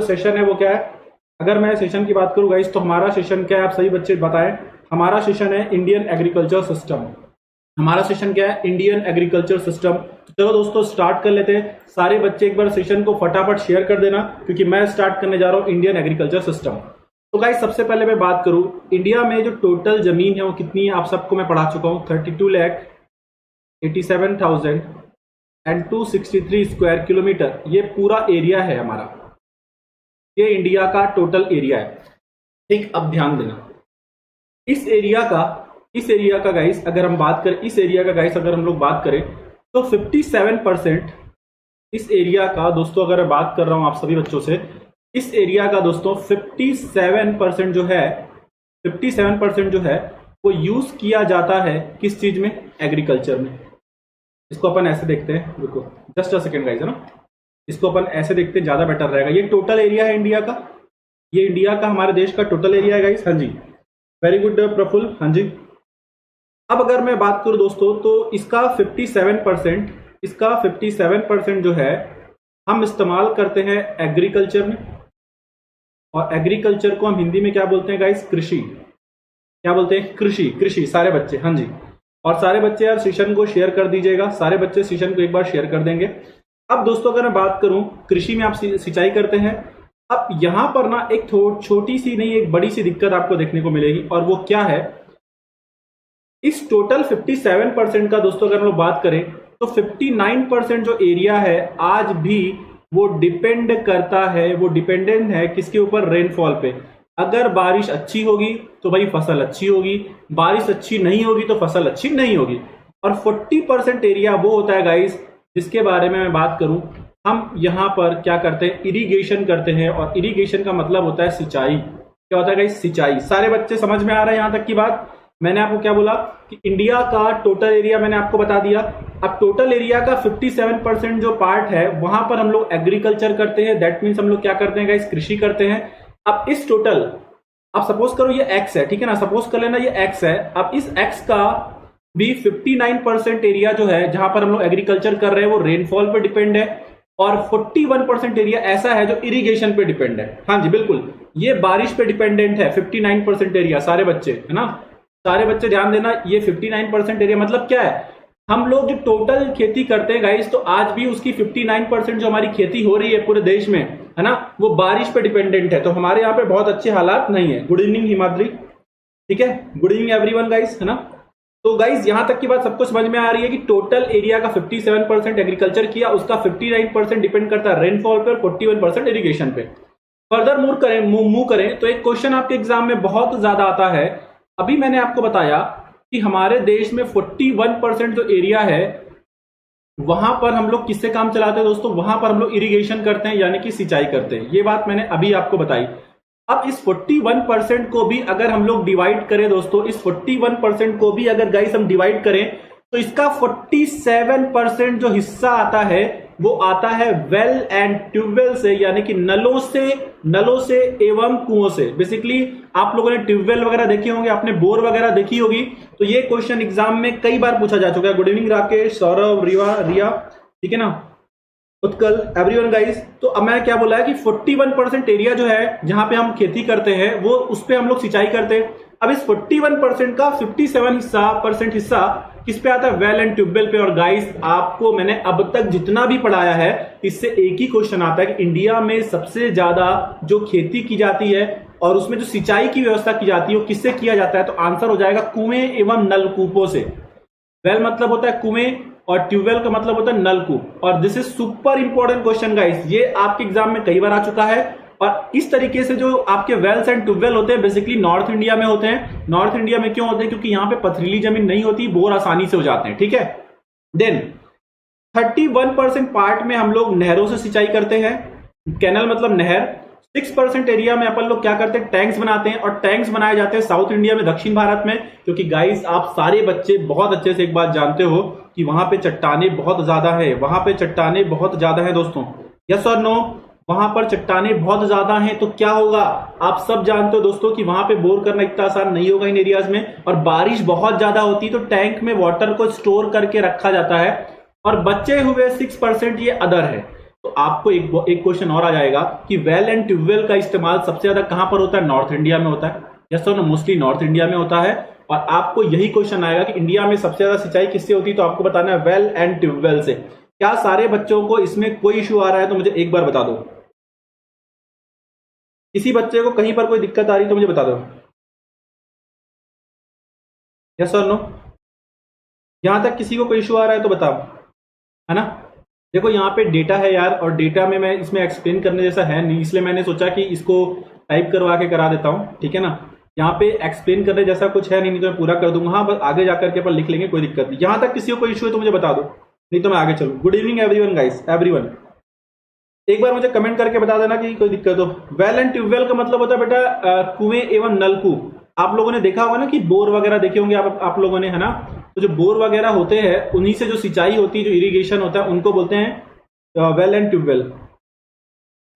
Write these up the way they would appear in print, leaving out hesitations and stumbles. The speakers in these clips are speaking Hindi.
सेशन है वो क्या है? अगर मैं सेशन की बात करूँ गाइस तो हमारा सेशन क्या है, आप सभी बच्चे बताएं। हमारा सेशन है इंडियन एग्रीकल्चर सिस्टम। हमारा सेशन क्या है? Indian agriculture system. तो चलो दोस्तों स्टार्ट कर लेते हैं। सारे बच्चे एक बार सेशन को फटाफट शेयर कर देना, क्योंकि मैं स्टार्ट करने जा रहा हूँ इंडियन एग्रीकल्चर सिस्टम। तो गाइस सबसे पहले मैं बात करूं, इंडिया में जो टोटल जमीन है वो कितनी है, आप सबको मैं पढ़ा चुका हूं। 32,87,263 स्क्वायर किलोमीटर ये पूरा एरिया है हमारा। ये इंडिया का टोटल एरिया है। ठीक, अब ध्यान देना, इस एरिया का गाइस अगर हम बात करें, इस एरिया का गाइस अगर हम लोग बात करें तो 57% इस एरिया का दोस्तों, अगर मैं बात कर रहा हूं आप सभी बच्चों से, इस एरिया का दोस्तों 57% जो है, 57% जो है वो यूज किया जाता है किस चीज में? एग्रीकल्चर में। इसको अपन ऐसे देखते हैं, रुको जस्ट अ सेकेंड गाइस, है ना। इसको अपन ऐसे देखते हैं, ज्यादा बेटर रहेगा। ये टोटल एरिया है इंडिया का, ये इंडिया का हमारे देश का टोटल एरिया है गाइस। हाँ जी, वेरी गुड प्रफुल्ल, हाँ जी। अब अगर मैं बात करूं दोस्तों तो इसका 57% जो है हम इस्तेमाल करते हैं एग्रीकल्चर में। और एग्रीकल्चर को हम हिंदी में क्या बोलते हैं गाइस? कृषि। क्या बोलते हैं? कृषि। सारे बच्चे, हाँ जी। और सारे बच्चे यार सेशन को शेयर कर दीजिएगा, सारे बच्चे सेशन को एक बार शेयर कर देंगे। अब दोस्तों अगर मैं बात करूं, कृषि में आप सिंचाई करते हैं। अब यहां पर ना एक छोटी सी नहीं, एक बड़ी सी दिक्कत आपको देखने को मिलेगी, और वो क्या है? इस टोटल 57% का दोस्तों अगर हम लोग बात करें तो 59% जो एरिया है आज भी वो डिपेंड करता है, वो डिपेंडेंट है किसके ऊपर? रेनफॉल पे। अगर बारिश अच्छी होगी तो भाई फसल अच्छी होगी, बारिश अच्छी नहीं होगी तो फसल अच्छी नहीं होगी। और 40% एरिया वो होता है गाइस जिसके बारे में मैं बात करूं, हम यहां पर क्या करते हैं? इरिगेशन करते हैं। और इरिगेशन का मतलब होता है सिंचाई। क्या होता है गाइस? सिंचाई। सारे बच्चे समझ में आ रहा है यहां तक की बात? मैंने आपको क्या बोला कि इंडिया का टोटल एरिया मैंने आपको बता दिया। अब टोटल एरिया का 57% जो पार्ट है वहां पर हम लोग एग्रीकल्चर करते हैं। दैट मीन्स हम लोग क्या करते हैं गाइस? कृषि करते हैं। अब इस टोटल, अब सपोज करो ये एक्स है, ठीक है ना, सपोज कर लेना ये एक्स है। अब इस एक्स का भी 59% एरिया जो है जहां पर हम लोग एग्रीकल्चर कर रहे हैं वो रेनफॉल पे डिपेंड है। और 41% एरिया ऐसा है जो इरिगेशन पे डिपेंड है। हाँ जी बिल्कुल, ये बारिश पे डिपेंडेंट है 59% एरिया। सारे बच्चे, है ना, सारे बच्चे ध्यान देना, ये 59% एरिया मतलब क्या है? हम लोग जो टोटल खेती करते हैं गाइस, तो आज भी उसकी 59% जो हमारी खेती हो रही है पूरे देश में, है ना, वो बारिश पे डिपेंडेंट है। तो हमारे यहाँ पे बहुत अच्छे हालात नहीं है। गुड इवनिंग हिमाद्री, ठीक है, गुड इवनिंग एवरीवन गाइस, है ना। तो गाइस यहां तक की बात सबको समझ में आ रही है कि टोटल एरिया का 57% एग्रीकल्चर किया, उसका 59% डिपेंड करता है रेनफॉल पे और 41% इरिगेशन पे। फर्दर मूव करें तो एक क्वेश्चन आपके एग्जाम में बहुत ज्यादा आता है। अभी मैंने आपको बताया कि हमारे देश में 41% जो एरिया है वहां पर हम लोग किससे काम चलाते हैं दोस्तों? वहां पर हम लोग इरिगेशन करते हैं, यानी कि सिंचाई करते हैं। ये बात मैंने अभी आपको बताई। अब इस 41% को भी अगर हम लोग डिवाइड करें दोस्तों, इस 41% को भी अगर गाइस हम डिवाइड करें तो इसका 47% जो हिस्सा आता है वो आता है वेल एंड ट्यूबवेल से, यानी कि नलों से एवं कुओं से। बेसिकली आप लोगों ने ट्यूबवेल वगैरह देखे होंगे, आपने बोर वगैरह देखी होगी, तो ये क्वेश्चन एग्जाम में कई बार पूछा जा चुका है। गुड इवनिंग राकेश, सौरभ, रिया, ठीक है ना, उत्कल, एवरीवन गाइस। तो अब मैंने क्या बोला है कि 41% एरिया जो है जहां पे हम खेती करते हैं वो उस पे हम लोग सिंचाई करते हैं। अब इस 41% का 57% हिस्सा किस पे आता है? वेल एंड ट्यूबवेल पे। और गाइस आपको मैंने अब तक जितना भी पढ़ाया है इससे एक ही क्वेश्चन आता है कि इंडिया में सबसे ज्यादा जो खेती की जाती है और उसमें जो सिंचाई की व्यवस्था की जाती है वो किससे किया जाता है? तो आंसर हो जाएगा कुएं एवं नलकूपों से। वेल मतलब होता है कुएं और ट्यूबवेल का मतलब होता है नलकूप। और this is super important question guys, ये आपके एग्जाम में कई बार आ चुका है। और इस तरीके से जो आपके वेल्स एंड ट्यूबवेल होते हैं बेसिकली नॉर्थ इंडिया में होते हैं। नॉर्थ इंडिया में क्यों होते हैं? क्योंकि यहां पे पथरीली जमीन नहीं होती, बोर आसानी से हो जाते हैं, ठीक है। देन 31% पार्ट में हम लोग नहरों से सिंचाई करते हैं, कैनल मतलब नहर। 6% एरिया में अपन लोग क्या करते हैं? टैंक्स बनाते हैं। और टैंक्स बनाए जाते हैं साउथ इंडिया में, दक्षिण भारत में, क्योंकि गाइस आप सारे बच्चे बहुत अच्छे से एक बात जानते हो कि वहां पे चट्टाने बहुत ज्यादा है, वहां पे चट्टाने बहुत ज्यादा है दोस्तों। यस और नो? वहां पर चट्टाने बहुत ज्यादा हैं तो क्या होगा? आप सब जानते हो दोस्तों कि वहां पे बोर करना इतना आसान नहीं होगा इन एरियाज में। और बारिश बहुत ज्यादा होती है तो टैंक में वाटर को स्टोर करके रखा जाता है। और बचे हुए 6% ये अदर है। तो आपको एक क्वेश्चन और आ जाएगा कि वेल एंड ट्यूबवेल का इस्तेमाल सबसे ज्यादा कहां पर होता है? नॉर्थ इंडिया में होता है। यस और नो? मोस्टली नॉर्थ इंडिया में होता है। और आपको यही क्वेश्चन आएगा कि इंडिया में सबसे ज्यादा सिंचाई किससे होती है, तो आपको बताना है वेल एंड ट्यूबवेल से। क्या सारे बच्चों को इसमें कोई इश्यू आ रहा है? तो मुझे एक बार बता दो। किसी बच्चे को कहीं पर कोई दिक्कत आ रही तो मुझे बता दो। यस और नो? यहां तक किसी को कोई इशू आ रहा है तो बताओ, है ना? देखो यहाँ पे डेटा है यार, और डेटा में मैं इसमें एक्सप्लेन करने जैसा है नहीं, इसलिए मैंने सोचा कि इसको टाइप करवा के करा देता हूँ, ठीक है ना? यहाँ पे एक्सप्लेन करने जैसा कुछ है नहीं तो मैं पूरा कर दूंगा। हाँ, बस आगे जाकर के अपन लिख लेंगे, कोई दिक्कत नहीं। यहाँ तक किसी को कोई इशू है तो मुझे बता दो, नहीं तो मैं आगे चलूँ। Good evening everyone guys, everyone. एक बार मुझे कमेंट करके बता देना कि कोई दिक्कत हो। वेल एंड ट्यूबवेल का मतलब होता है बेटा कुएं एवं नलकूप। आप लोगों ने देखा होगा ना कि बोर वगैरह देखे होंगे आप लोगों ने, है ना? तो जो बोर वगैरह होते हैं उन्हीं से जो सिंचाई होती है, जो इरिगेशन होता है, उनको बोलते हैं वेल एंड ट्यूबवेल।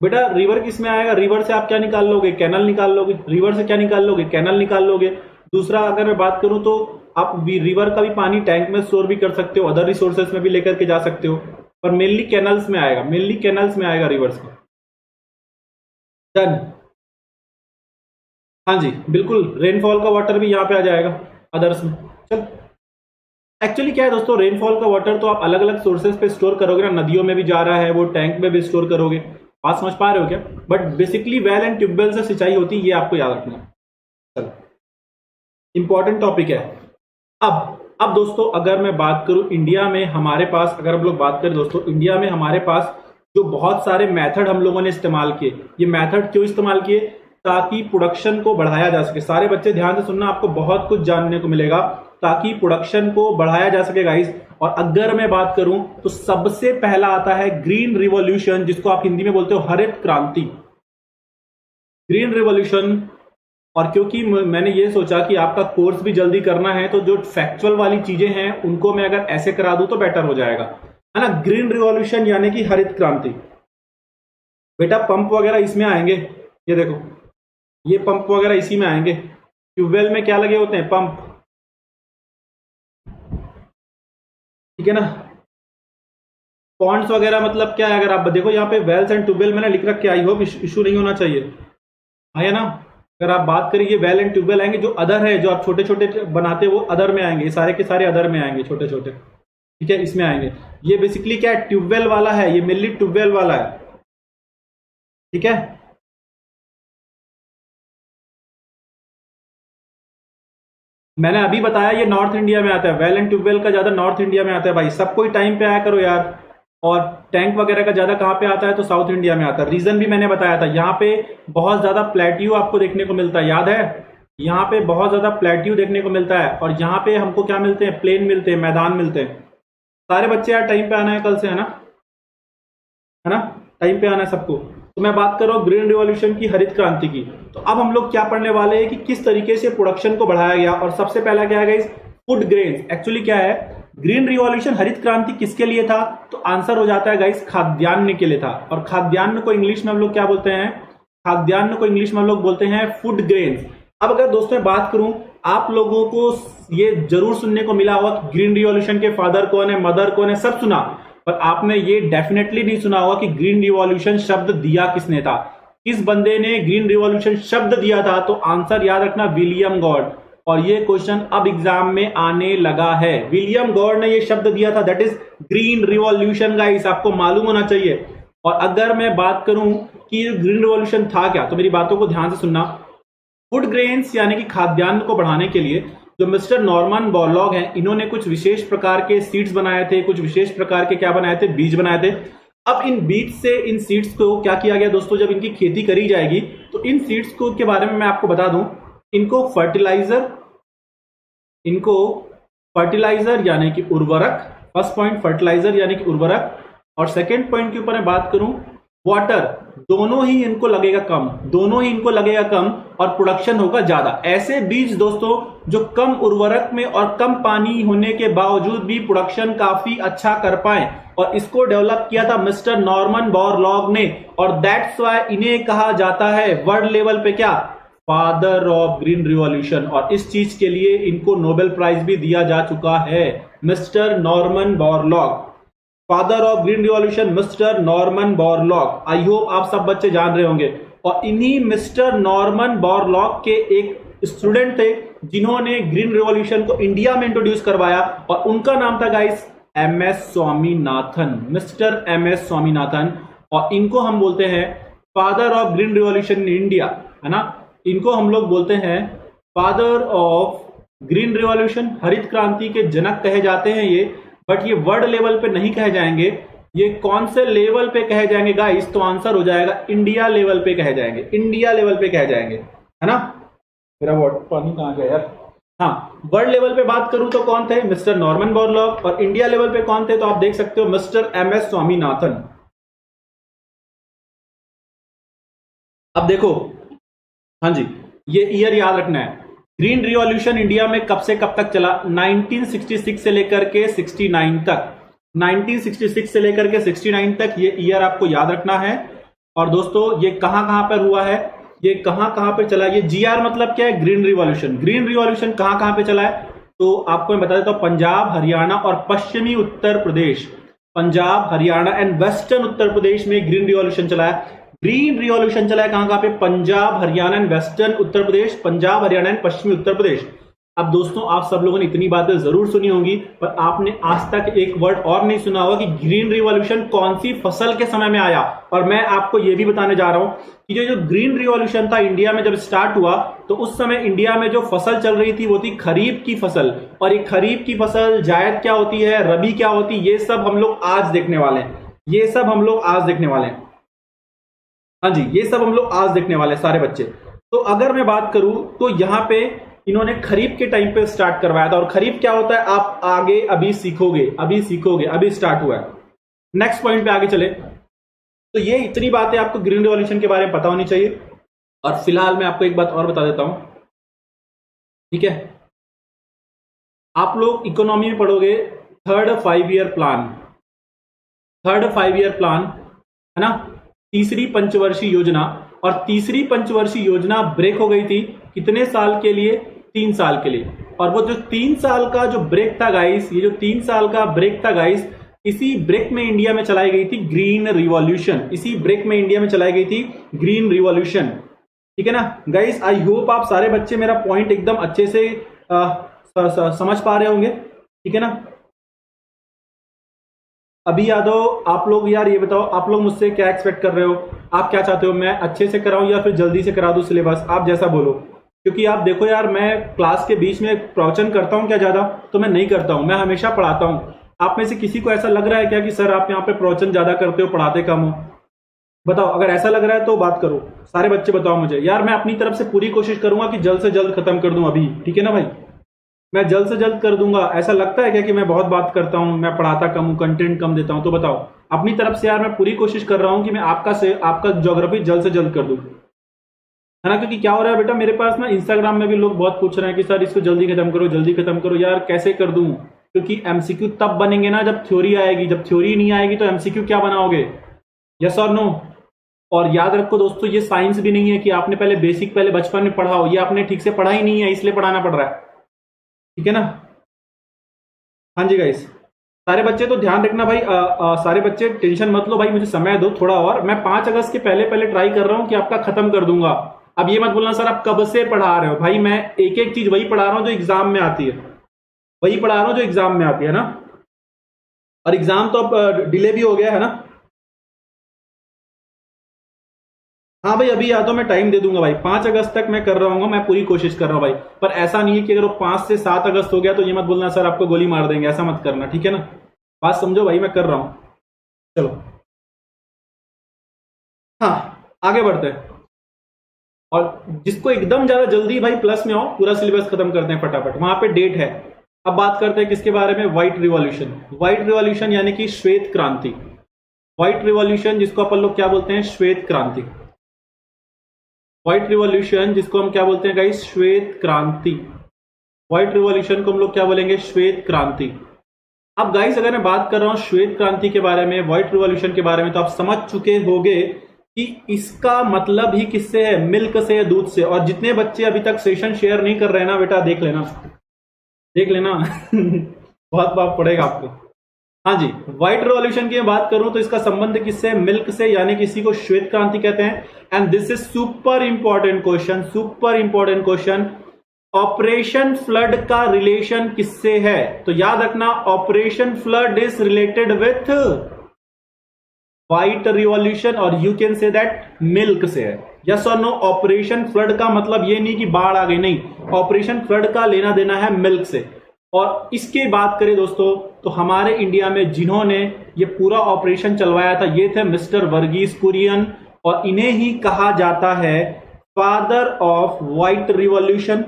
बेटा रिवर किस में आएगा? रिवर से आप क्या निकाल लोगे? कैनल निकाल लोगे। रिवर से क्या निकाल लोगे? कैनल निकाल लोगे। दूसरा अगर मैं बात करूं तो आप रिवर का भी पानी टैंक में स्टोर भी कर सकते हो, अदर रिसोर्सेस में भी लेकर के जा सकते हो, पर मेनली कैनल्स में आएगा, मेनली कैनल्स में आएगा रिवर्स में। डन। हाँ जी बिल्कुल, रेनफॉल का वाटर भी यहाँ पे आ जाएगा अदर्स में। चल, एक्चुअली क्या है दोस्तों, रेनफॉल का वाटर तो आप अलग अलग सोर्सेज पे स्टोर करोगे ना, नदियों में भी जा रहा है वो, टैंक में भी स्टोर करोगे। बात समझ पा रहे हो क्या? But basically well and tubewell से सिंचाई होती है, ये आपको याद रखना है। चलो, इंपॉर्टेंट टॉपिक है। अब दोस्तों अगर मैं बात करूं इंडिया में हमारे पास, अगर हम लोग बात करें दोस्तों इंडिया में हमारे पास जो बहुत सारे मेथड हम लोगों ने इस्तेमाल किए, ये मेथड क्यों इस्तेमाल किए? ताकि प्रोडक्शन को बढ़ाया जा सके। सारे बच्चे ध्यान से सुनना, आपको बहुत कुछ जानने को मिलेगा, ताकि प्रोडक्शन को बढ़ाया जा सके गाइस। और अगर मैं बात करूं तो सबसे पहला आता है ग्रीन रिवॉल्यूशन, जिसको आप हिंदी में बोलते हो हरित क्रांति, ग्रीन रिवॉल्यूशन। और क्योंकि मैंने ये सोचा कि आपका कोर्स भी जल्दी करना है, तो जो फैक्चुअल वाली चीजें हैं उनको मैं अगर ऐसे करा दूं तो बेटर हो जाएगा, है ना? ग्रीन रिवॉल्यूशन यानी कि हरित क्रांति। बेटा पंप वगैरह इसमें आएंगे, ये देखो ये पंप वगैरह इसी में आएंगे। ट्यूबवेल में क्या लगे होते हैं? पंप, ठीक है ना? पॉन्ड्स वगैरह मतलब क्या है? अगर आप देखो यहाँ पे वेल्स एंड ट्यूबवेल मैंने लिख रखा, आई होप इशू नहीं होना चाहिए, है ना? अगर आप बात करें ये वेल एंड ट्यूबवेल आएंगे, जो अदर है जो आप छोटे छोटे बनाते हैं वो अदर में आएंगे, सारे के सारे अदर में आएंगे, छोटे छोटे, ठीक है, इसमें आएंगे। ये बेसिकली क्या है? ट्यूबवेल वाला है, ये मेनली ट्यूबवेल वाला है, ठीक है? मैंने अभी बताया ये नॉर्थ इंडिया में आता है, वेल एंड ट्यूबवेल का ज्यादा नॉर्थ इंडिया में आता है भाई। सब कोई टाइम पे आया करो यार। और टैंक वगैरह का ज्यादा कहां पे आता है? तो साउथ इंडिया में आता है। रीजन भी मैंने बताया था, यहाँ पे बहुत ज्यादा प्लेट्यू आपको देखने को मिलता है, याद है? यहाँ पे बहुत ज्यादा प्लेट्यू देखने को मिलता है, और यहाँ पे हमको क्या मिलते हैं? प्लेन मिलते हैं, मैदान मिलते हैं। सारे बच्चे यार टाइम पे आना है कल से, है ना? है ना? टाइम पे आना है सबको। तो मैं बात कर रहा हूँ ग्रीन रिवॉल्यूशन की, हरित क्रांति की। तो अब हम लोग क्या पढ़ने वाले हैं कि किस तरीके से प्रोडक्शन को बढ़ाया गया। और सबसे पहला क्या है, फूड ग्रेन्स। एक्चुअली क्या है, ग्रीन रिवॉल्यूशन, हरित क्रांति किसके लिए था? तो आंसर हो जाता है गाइस, खाद्यान्न के लिए था। और खाद्यान्न को इंग्लिश में हम लोग क्या बोलते हैं? खाद्यान्न को इंग्लिश में हम लोग बोलते हैं फूड ग्रेन्स। अब अगर दोस्तों मैं बात करूं, आप लोगों को ये जरूर सुनने को मिला होगा कि ग्रीन रिवॉल्यूशन के फादर कौन है, मदर कौन है, सब सुना, पर आपने ये डेफिनेटली नहीं सुना होगा कि ग्रीन रिवॉल्यूशन शब्द दिया किसने था, किस बंदे ने ग्रीन रिवॉल्यूशन शब्द दिया था। तो आंसर याद रखना, विलियम गॉड। और ये क्वेश्चन अब एग्जाम में आने लगा है। विलियम गॉड ने ये शब्द दिया था, that is green revolution guys, आपको मालूम होना चाहिए। और अगर मैं बात करूं कि ग्रीन रिवॉल्यूशन था क्या, तो मेरी बातों को ध्यान से सुनना। फूड ग्रेन्स यानी कि खाद्यान्न को बढ़ाने के लिए जो मिस्टर नॉर्मन बोरलॉग हैं, इन्होंने कुछ विशेष प्रकार के सीड्स बनाए थे, कुछ विशेष प्रकार के क्या बनाए थे? बीज बनाए थे। अब इन बीज से, इन सीड्स को क्या किया गया दोस्तों, जब इनकी खेती करी जाएगी तो इन सीड्स को के बारे में मैं आपको बता दूं, इनको फर्टिलाइजर यानी कि उर्वरक, फर्स्ट पॉइंट फर्टिलाइजर यानी कि उर्वरक, और सेकेंड पॉइंट के ऊपर मैं बात करूं वाटर, दोनों ही इनको लगेगा कम, और प्रोडक्शन होगा ज्यादा। ऐसे बीज दोस्तों जो कम उर्वरक में और कम पानी होने के बावजूद भी प्रोडक्शन काफी अच्छा कर पाए, और इसको डेवलप किया था मिस्टर नॉर्मन बोरलॉग ने। और दैट्स वाई इन्हें कहा जाता है वर्ल्ड लेवल पे क्या? Father of green revolution. और इस चीज के लिए इनको नोबेल प्राइज भी दिया जा चुका है, mister Norman Borlaug, father of green revolution mister Norman Borlaug. I hope आप सब बच्चे जान रहे होंगे। और इन्हीं मिस्टर नॉर्मन बोरलॉग के एक स्टूडेंट थे जिन्होंने ग्रीन रिवॉल्यूशन को इंडिया में इंट्रोड्यूस करवाया, और उनका नाम था guys M S Swaminathan, mister M S Swaminathan. और इनको हम बोलते हैं father of green revolution in India, है ना। इनको हम लोग बोलते हैं फादर ऑफ ग्रीन रिवॉल्यूशन, हरित क्रांति के जनक कहे जाते हैं ये। बट ये वर्ल्ड लेवल पे नहीं कहे जाएंगे, ये कौन से लेवल पे कहे जाएंगे गाइस? तो आंसर हो जाएगा इंडिया लेवल पे कहे जाएंगे, इंडिया लेवल पे कहे जाएंगे, है ना। मेरा वाटर पानी कहां गया यार? हाँ, वर्ल्ड लेवल पे बात करूं तो कौन थे? Mister Norman Borlaug. और इंडिया लेवल पे कौन थे? तो आप देख सकते हो मिस्टर एम एस स्वामीनाथन। अब देखो, हाँ जी, ये ईयर याद रखना है। ग्रीन रिवॉल्यूशन इंडिया में कब से कब तक चला? 1966 से लेकर के 69 तक, 1966 से लेकर के 69 तक, ये ईयर आपको याद रखना है। और दोस्तों ये कहां कहां पर हुआ है, ये कहां कहां पे चला? ये जीआर मतलब क्या है? Green revolution. ग्रीन रिवॉल्यूशन कहां कहां पे चला है तो आपको मैं बता देता हूं। पंजाब, हरियाणा और पश्चिमी उत्तर प्रदेश, पंजाब, हरियाणा एंड वेस्टर्न उत्तर प्रदेश में ग्रीन रिवॉल्यूशन चला है। ग्रीन रिवॉल्यूशन चला है कहां कहां पे? Punjab, Haryana and western Uttar Pradesh, Punjab, Haryana and पश्चिमी उत्तर प्रदेश। अब दोस्तों आप सब लोगों ने इतनी बातें जरूर सुनी होंगी, पर आपने आज तक एक वर्ड और नहीं सुना होगा कि ग्रीन रिवॉल्यूशन कौन सी फसल के समय में आया। और मैं आपको यह भी बताने जा रहा हूं कि जो ग्रीन रिवॉल्यूशन था इंडिया में जब स्टार्ट हुआ, तो उस समय इंडिया में जो फसल चल रही थी वो थी खरीफ की फसल। और ये खरीफ की फसल जायद क्या होती है, रबी क्या होती है, ये सब हम लोग आज देखने वाले हैं, ये सब हम लोग आज देखने वाले हैं। हाँ जी, ये सब हम लोग आज देखने वाले हैं सारे बच्चे। तो अगर मैं बात करूं तो यहां पे इन्होंने खरीफ के टाइम पे स्टार्ट करवाया था। और खरीफ क्या होता है आप आगे अभी सीखोगे, अभी सीखोगे, अभी स्टार्ट हुआ है। नेक्स्ट पॉइंट पे आगे चले तो ये इतनी बातें आपको ग्रीन रिवॉल्यूशन के बारे में पता होनी चाहिए। और फिलहाल मैं आपको एक बात और बता देता हूं, ठीक है। आप लोग इकोनॉमी में पढ़ोगे third 5 year plan, third 5 year plan, है ना, तीसरी पंचवर्षीय योजना। और तीसरी पंचवर्षीय योजना ब्रेक हो गई थी कितने साल के लिए? 3 साल के लिए। और वो जो 3 साल का जो ब्रेक था गाइस, ये जो 3 साल का ब्रेक था गाइस, इसी ब्रेक में इंडिया में चलाई गई थी ग्रीन रिवॉल्यूशन, इसी ब्रेक में इंडिया में चलाई गई थी ग्रीन रिवॉल्यूशन, ठीक है ना गाइस। आई होप आप सारे बच्चे मेरा पॉइंट एकदम अच्छे से समझ पा रहे होंगे, ठीक है ना। अभी यादव आप लोग यार ये बताओ, आप लोग मुझसे क्या एक्सपेक्ट कर रहे हो? आप क्या चाहते हो, मैं अच्छे से कराऊं या फिर जल्दी से करा दूं सिलेबस? आप जैसा बोलो। क्योंकि आप देखो यार, मैं क्लास के बीच में प्रवचन करता हूं क्या ज्यादा? तो मैं नहीं करता हूं, मैं हमेशा पढ़ाता हूं। आप में से किसी को ऐसा लग रहा है क्या कि सर आप यहाँ पे प्रवचन ज्यादा करते हो, पढ़ाते कम हो? बताओ, अगर ऐसा लग रहा है तो बात करो। सारे बच्चे बताओ मुझे। यार मैं अपनी तरफ से पूरी कोशिश करूंगा कि जल्द से जल्द खत्म कर दूं अभी, ठीक है ना भाई? मैं जल्द से जल्द कर दूंगा। ऐसा लगता है क्या कि मैं बहुत बात करता हूं, मैं पढ़ाता कम हूं, कंटेंट कम देता हूं? तो बताओ। अपनी तरफ से यार मैं पूरी कोशिश कर रहा हूं कि मैं आपका ज्योग्राफी जल्द से जल्द कर दूं, है ना। क्योंकि क्या हो रहा है बेटा, मेरे पास ना इंस्टाग्राम में भी लोग बहुत पूछ रहे हैं कि सर इसको जल्दी खत्म करो, जल्दी खत्म करो। यार कैसे कर दूं? क्योंकि एमसीक्यू तब बनेंगे ना जब थ्योरी आएगी। जब थ्योरी नहीं आएगी तो एमसीक्यू क्या बनाओगे? यस और नो? और याद रखो दोस्तों, ये साइंस भी नहीं है कि आपने पहले बेसिक पहले बचपन में पढ़ा हो। ये आपने ठीक से पढ़ा ही नहीं है, इसलिए पढ़ाना पड़ रहा है, ठीक है ना। हाँ जी गाइस, सारे बच्चे तो ध्यान रखना भाई। सारे बच्चे टेंशन मत लो भाई, मुझे समय दो थोड़ा और। मैं 5 अगस्त के पहले पहले ट्राई कर रहा हूं कि आपका खत्म कर दूंगा। अब ये मत बोलना सर आप कब से पढ़ा रहे हो। भाई मैं एक एक चीज वही पढ़ा रहा हूं जो एग्जाम में आती है, वही पढ़ा रहा हूं जो एग्जाम में आती है ना। और एग्जाम तो अब डिले भी हो गया है ना। हाँ भाई, अभी या तो मैं टाइम दे दूंगा भाई, 5 अगस्त तक मैं कर रहा हूँ, मैं पूरी कोशिश कर रहा हूँ भाई। पर ऐसा नहीं है कि अगर वो 5 से 7 अगस्त हो गया तो ये मत बोलना सर आपको गोली मार देंगे, ऐसा मत करना, ठीक है ना। बात समझो भाई, मैं कर रहा हूं। चलो हाँ, आगे बढ़ते हैं। और जिसको एकदम ज्यादा जल्दी भाई प्लस में आओ, पूरा सिलेबस खत्म करते हैं फटाफट। वहां पे डेट है। अब बात करते हैं किसके बारे में? White revolution. व्हाइट रिवॉल्यूशन यानी कि श्वेत क्रांति। व्हाइट रिवॉल्यूशन जिसको अपन लोग क्या बोलते हैं? श्वेत क्रांति। व्हाइट रिवॉल्यूशन जिसको हम क्या बोलते हैं गाइस? श्वेत क्रांति। व्हाइट रिवॉल्यूशन को हम लोग क्या बोलेंगे? श्वेत क्रांति। अब गाइस अगर मैं बात कर रहा हूं श्वेत क्रांति के बारे में, व्हाइट रिवॉल्यूशन के बारे में, तो आप समझ चुके होंगे कि इसका मतलब ही किससे है? मिल्क से, दूध से। और जितने बच्चे अभी तक सेशन शेयर नहीं कर रहे हैं ना बेटा, देख लेना, देख लेना बहुत पाप पड़ेगा आपको। हाँ जी, व्हाइट रिवॉल्यूशन की मैं बात करूं तो इसका संबंध किससे? मिल्क से, यानी किसी को श्वेत क्रांति कहते हैं। And this is super important question, super important question. Operation flood का रिलेशन किससे है? तो याद रखना, operation flood is related with white revolution और you can say that milk से है। यस और नो? ऑपरेशन फ्लड का मतलब ये नहीं कि बाढ़ आ गई, नहीं, ऑपरेशन फ्लड का लेना देना है मिल्क से। और इसकी बात करें दोस्तों तो हमारे इंडिया में जिन्होंने ये पूरा ऑपरेशन चलवाया था ये थे मिस्टर वर्गीस कुरियन, और इन्हें ही कहा जाता है father of white revolution,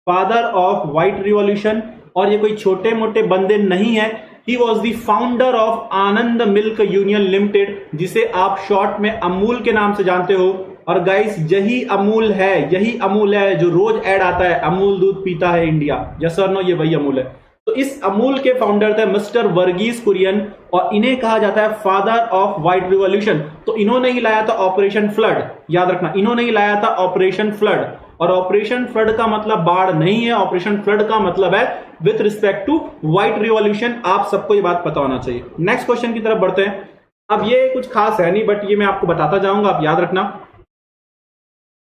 father of white revolution. और ये कोई छोटे मोटे बंदे नहीं है, he was the founder of Anand milk union limited, जिसे आप शॉर्ट में अमूल के नाम से जानते हो। और गाइस यही अमूल है, यही अमूल है जो रोज ऐड आता है, अमूल दूध पीता है इंडिया। यस और नो? ये वही अमूल है। तो इस अमूल के फाउंडर थे मिस्टर वर्गीस कुरियन, और इन्हें कहा जाता है फादर ऑफ व्हाइट रिवॉल्यूशन। तो इन्होंने ही लाया था ऑपरेशन फ्लड, याद रखना, इन्होंने ही लाया था ऑपरेशन फ्लड। और ऑपरेशन फ्लड का मतलब बाढ़ नहीं है, ऑपरेशन फ्लड का मतलब है with respect to white revolution. आप सबको ये बात पता होना चाहिए। नेक्स्ट क्वेश्चन की तरफ बढ़ते हैं। अब ये कुछ खास है नहीं, बट ये मैं आपको बताता जाऊंगा, आप याद रखना।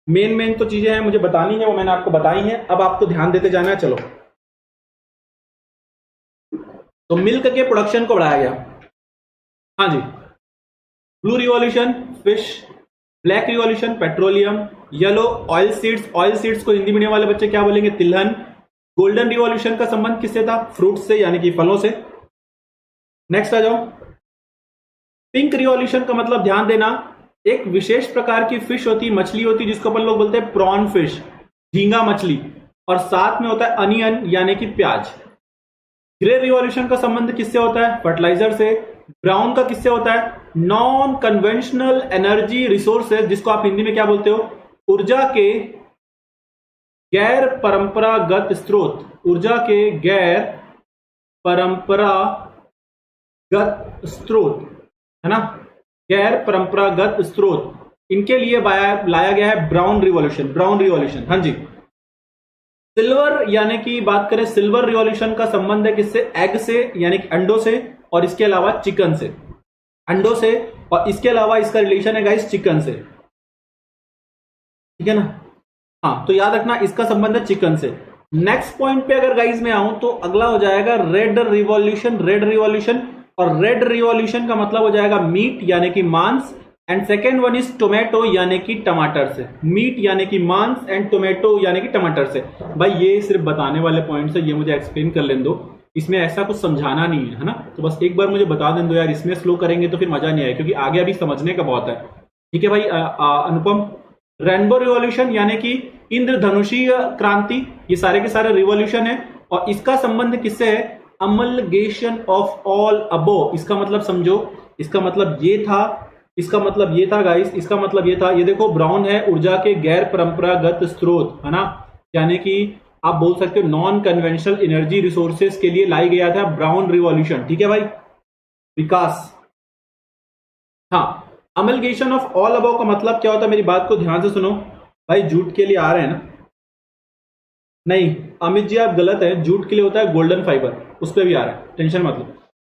मेन तो चीजें हैं मुझे बतानी है, वो मैंने आपको बताई हैं, अब आपको ध्यान देते जाना है। चलो, तो मिल्क के प्रोडक्शन को बढ़ाया गया। हाँ जी, blue revolution fish, black revolution petroleum, yellow oil seeds, oil seeds को हिंदी मीडियम वाले बच्चे क्या बोलेंगे? तिलहन। गोल्डन रिवॉल्यूशन का संबंध किससे था? फ्रूट से, यानी कि फलों से। नेक्स्ट आ जाओ। पिंक रिवॉल्यूशन का मतलब ध्यान देना, एक विशेष प्रकार की फिश होती, मछली होती, जिसको अपन लोग बोलते हैं प्रॉन फिश, झींगा मछली, और साथ में होता है अनियन यानी कि प्याज। ग्रे रिवॉल्यूशन का संबंध किससे होता है? फर्टिलाइजर से। ब्राउन का किससे होता है? नॉन कन्वेंशनल एनर्जी रिसोर्सेज, जिसको आप हिंदी में क्या बोलते हो? ऊर्जा के गैर परंपरागत स्रोत, ऊर्जा के गैर परंपरागत स्रोत, है ना, गैर परंपरागत स्रोत, इनके लिए लाया गया है ब्राउन रिवॉल्यूशन, ब्राउन रिवॉल्यूशन। हाँ जी। सिल्वर यानी कि बात करें, सिल्वर रिवॉल्यूशन का संबंध है किससे? एग से, यानी कि अंडों से, और इसके अलावा चिकन से, अंडों से, और इसके अलावा इसका रिलेशन है गाइस चिकन से, ठीक है ना। हाँ, तो याद रखना इसका संबंध है चिकन से। नेक्स्ट पॉइंट पे अगर गाइस मैं आऊं तो अगला हो जाएगा रेड रिवॉल्यूशन, रेड रिवॉल्यूशन। और रेड रिवॉल्यूशन का मतलब हो जाएगा मीट यानी कि मांस, and second one is tomato यानी कि टमाटर से। मीट यानी कि मांस एंड टोमेटो यानी कि टमाटर से। भाई ये सिर्फ बताने वाले पॉइंट्स है, ये मुझे एक्सप्लेन कर लेने दो, इसमें ऐसा कुछ समझाना नहीं है, है ना। तो बस एक बार मुझे बता दें दो यार, इसमें स्लो करेंगे तो फिर मजा नहीं आएगा, क्योंकि आगे अभी समझने का बहुत है। ठीक है भाई। अनुपम, रेनबो रिवॉल्यूशन यानी कि इंद्रधनुषीय क्रांति, ये सारे के सारे रिवॉल्यूशन है, और इसका संबंध किससे है? अमलगेशन ऑफ ऑल अबो। इसका मतलब समझो, इसका मतलब ये था, इसका मतलब ये था गाइस, इसका मतलब ये था, ये देखो ब्राउन है, ऊर्जा के गैर परंपरागत स्रोत, है ना, यानी कि आप बोल सकते हो नॉन कन्वेंशनल एनर्जी रिसोर्सेज के लिए लाई गया था ब्राउन रिवॉल्यूशन। ठीक है भाई, विकास। हाँ, अमलगेशन ऑफ ऑल अबव का मतलब क्या होता है? मेरी बात को ध्यान से सुनो भाई, जूट के लिए आ रहे हैं ना? नहीं अमित जी आप गलत है, जूट के लिए होता है गोल्डन फाइबर, उस पर भी आ रहा है, टेंशन मत लो।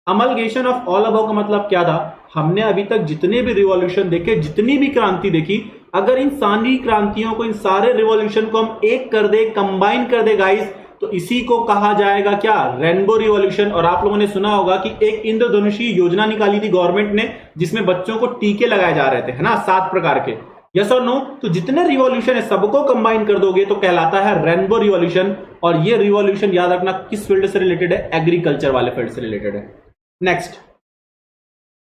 अमलगेशन ऑफ ऑल अबव का मतलब क्या था? हमने अभी तक जितने भी रिवॉल्यूशन देखे, जितनी भी क्रांति देखी, अगर इन सारी क्रांतियों को, इन सारे रिवॉल्यूशन को हम एक कर दे, कंबाइन कर दे गाइस, तो इसी को कहा जाएगा क्या? Rainbow revolution. और आप लोगों ने सुना होगा कि एक इंद्रधनुषी योजना निकाली थी गवर्नमेंट ने, जिसमें बच्चों को टीके लगाए जा रहे थे, है ना, 7 प्रकार के। यस और नो? तो जितने रिवॉल्यूशन है सबको कंबाइन कर दोगे तो कहलाता है रेनबो रिवॉल्यूशन। और ये रिवॉल्यूशन याद रखना किस फील्ड से रिलेटेड है? एग्रीकल्चर वाले फील्ड से रिलेटेड है। नेक्स्ट,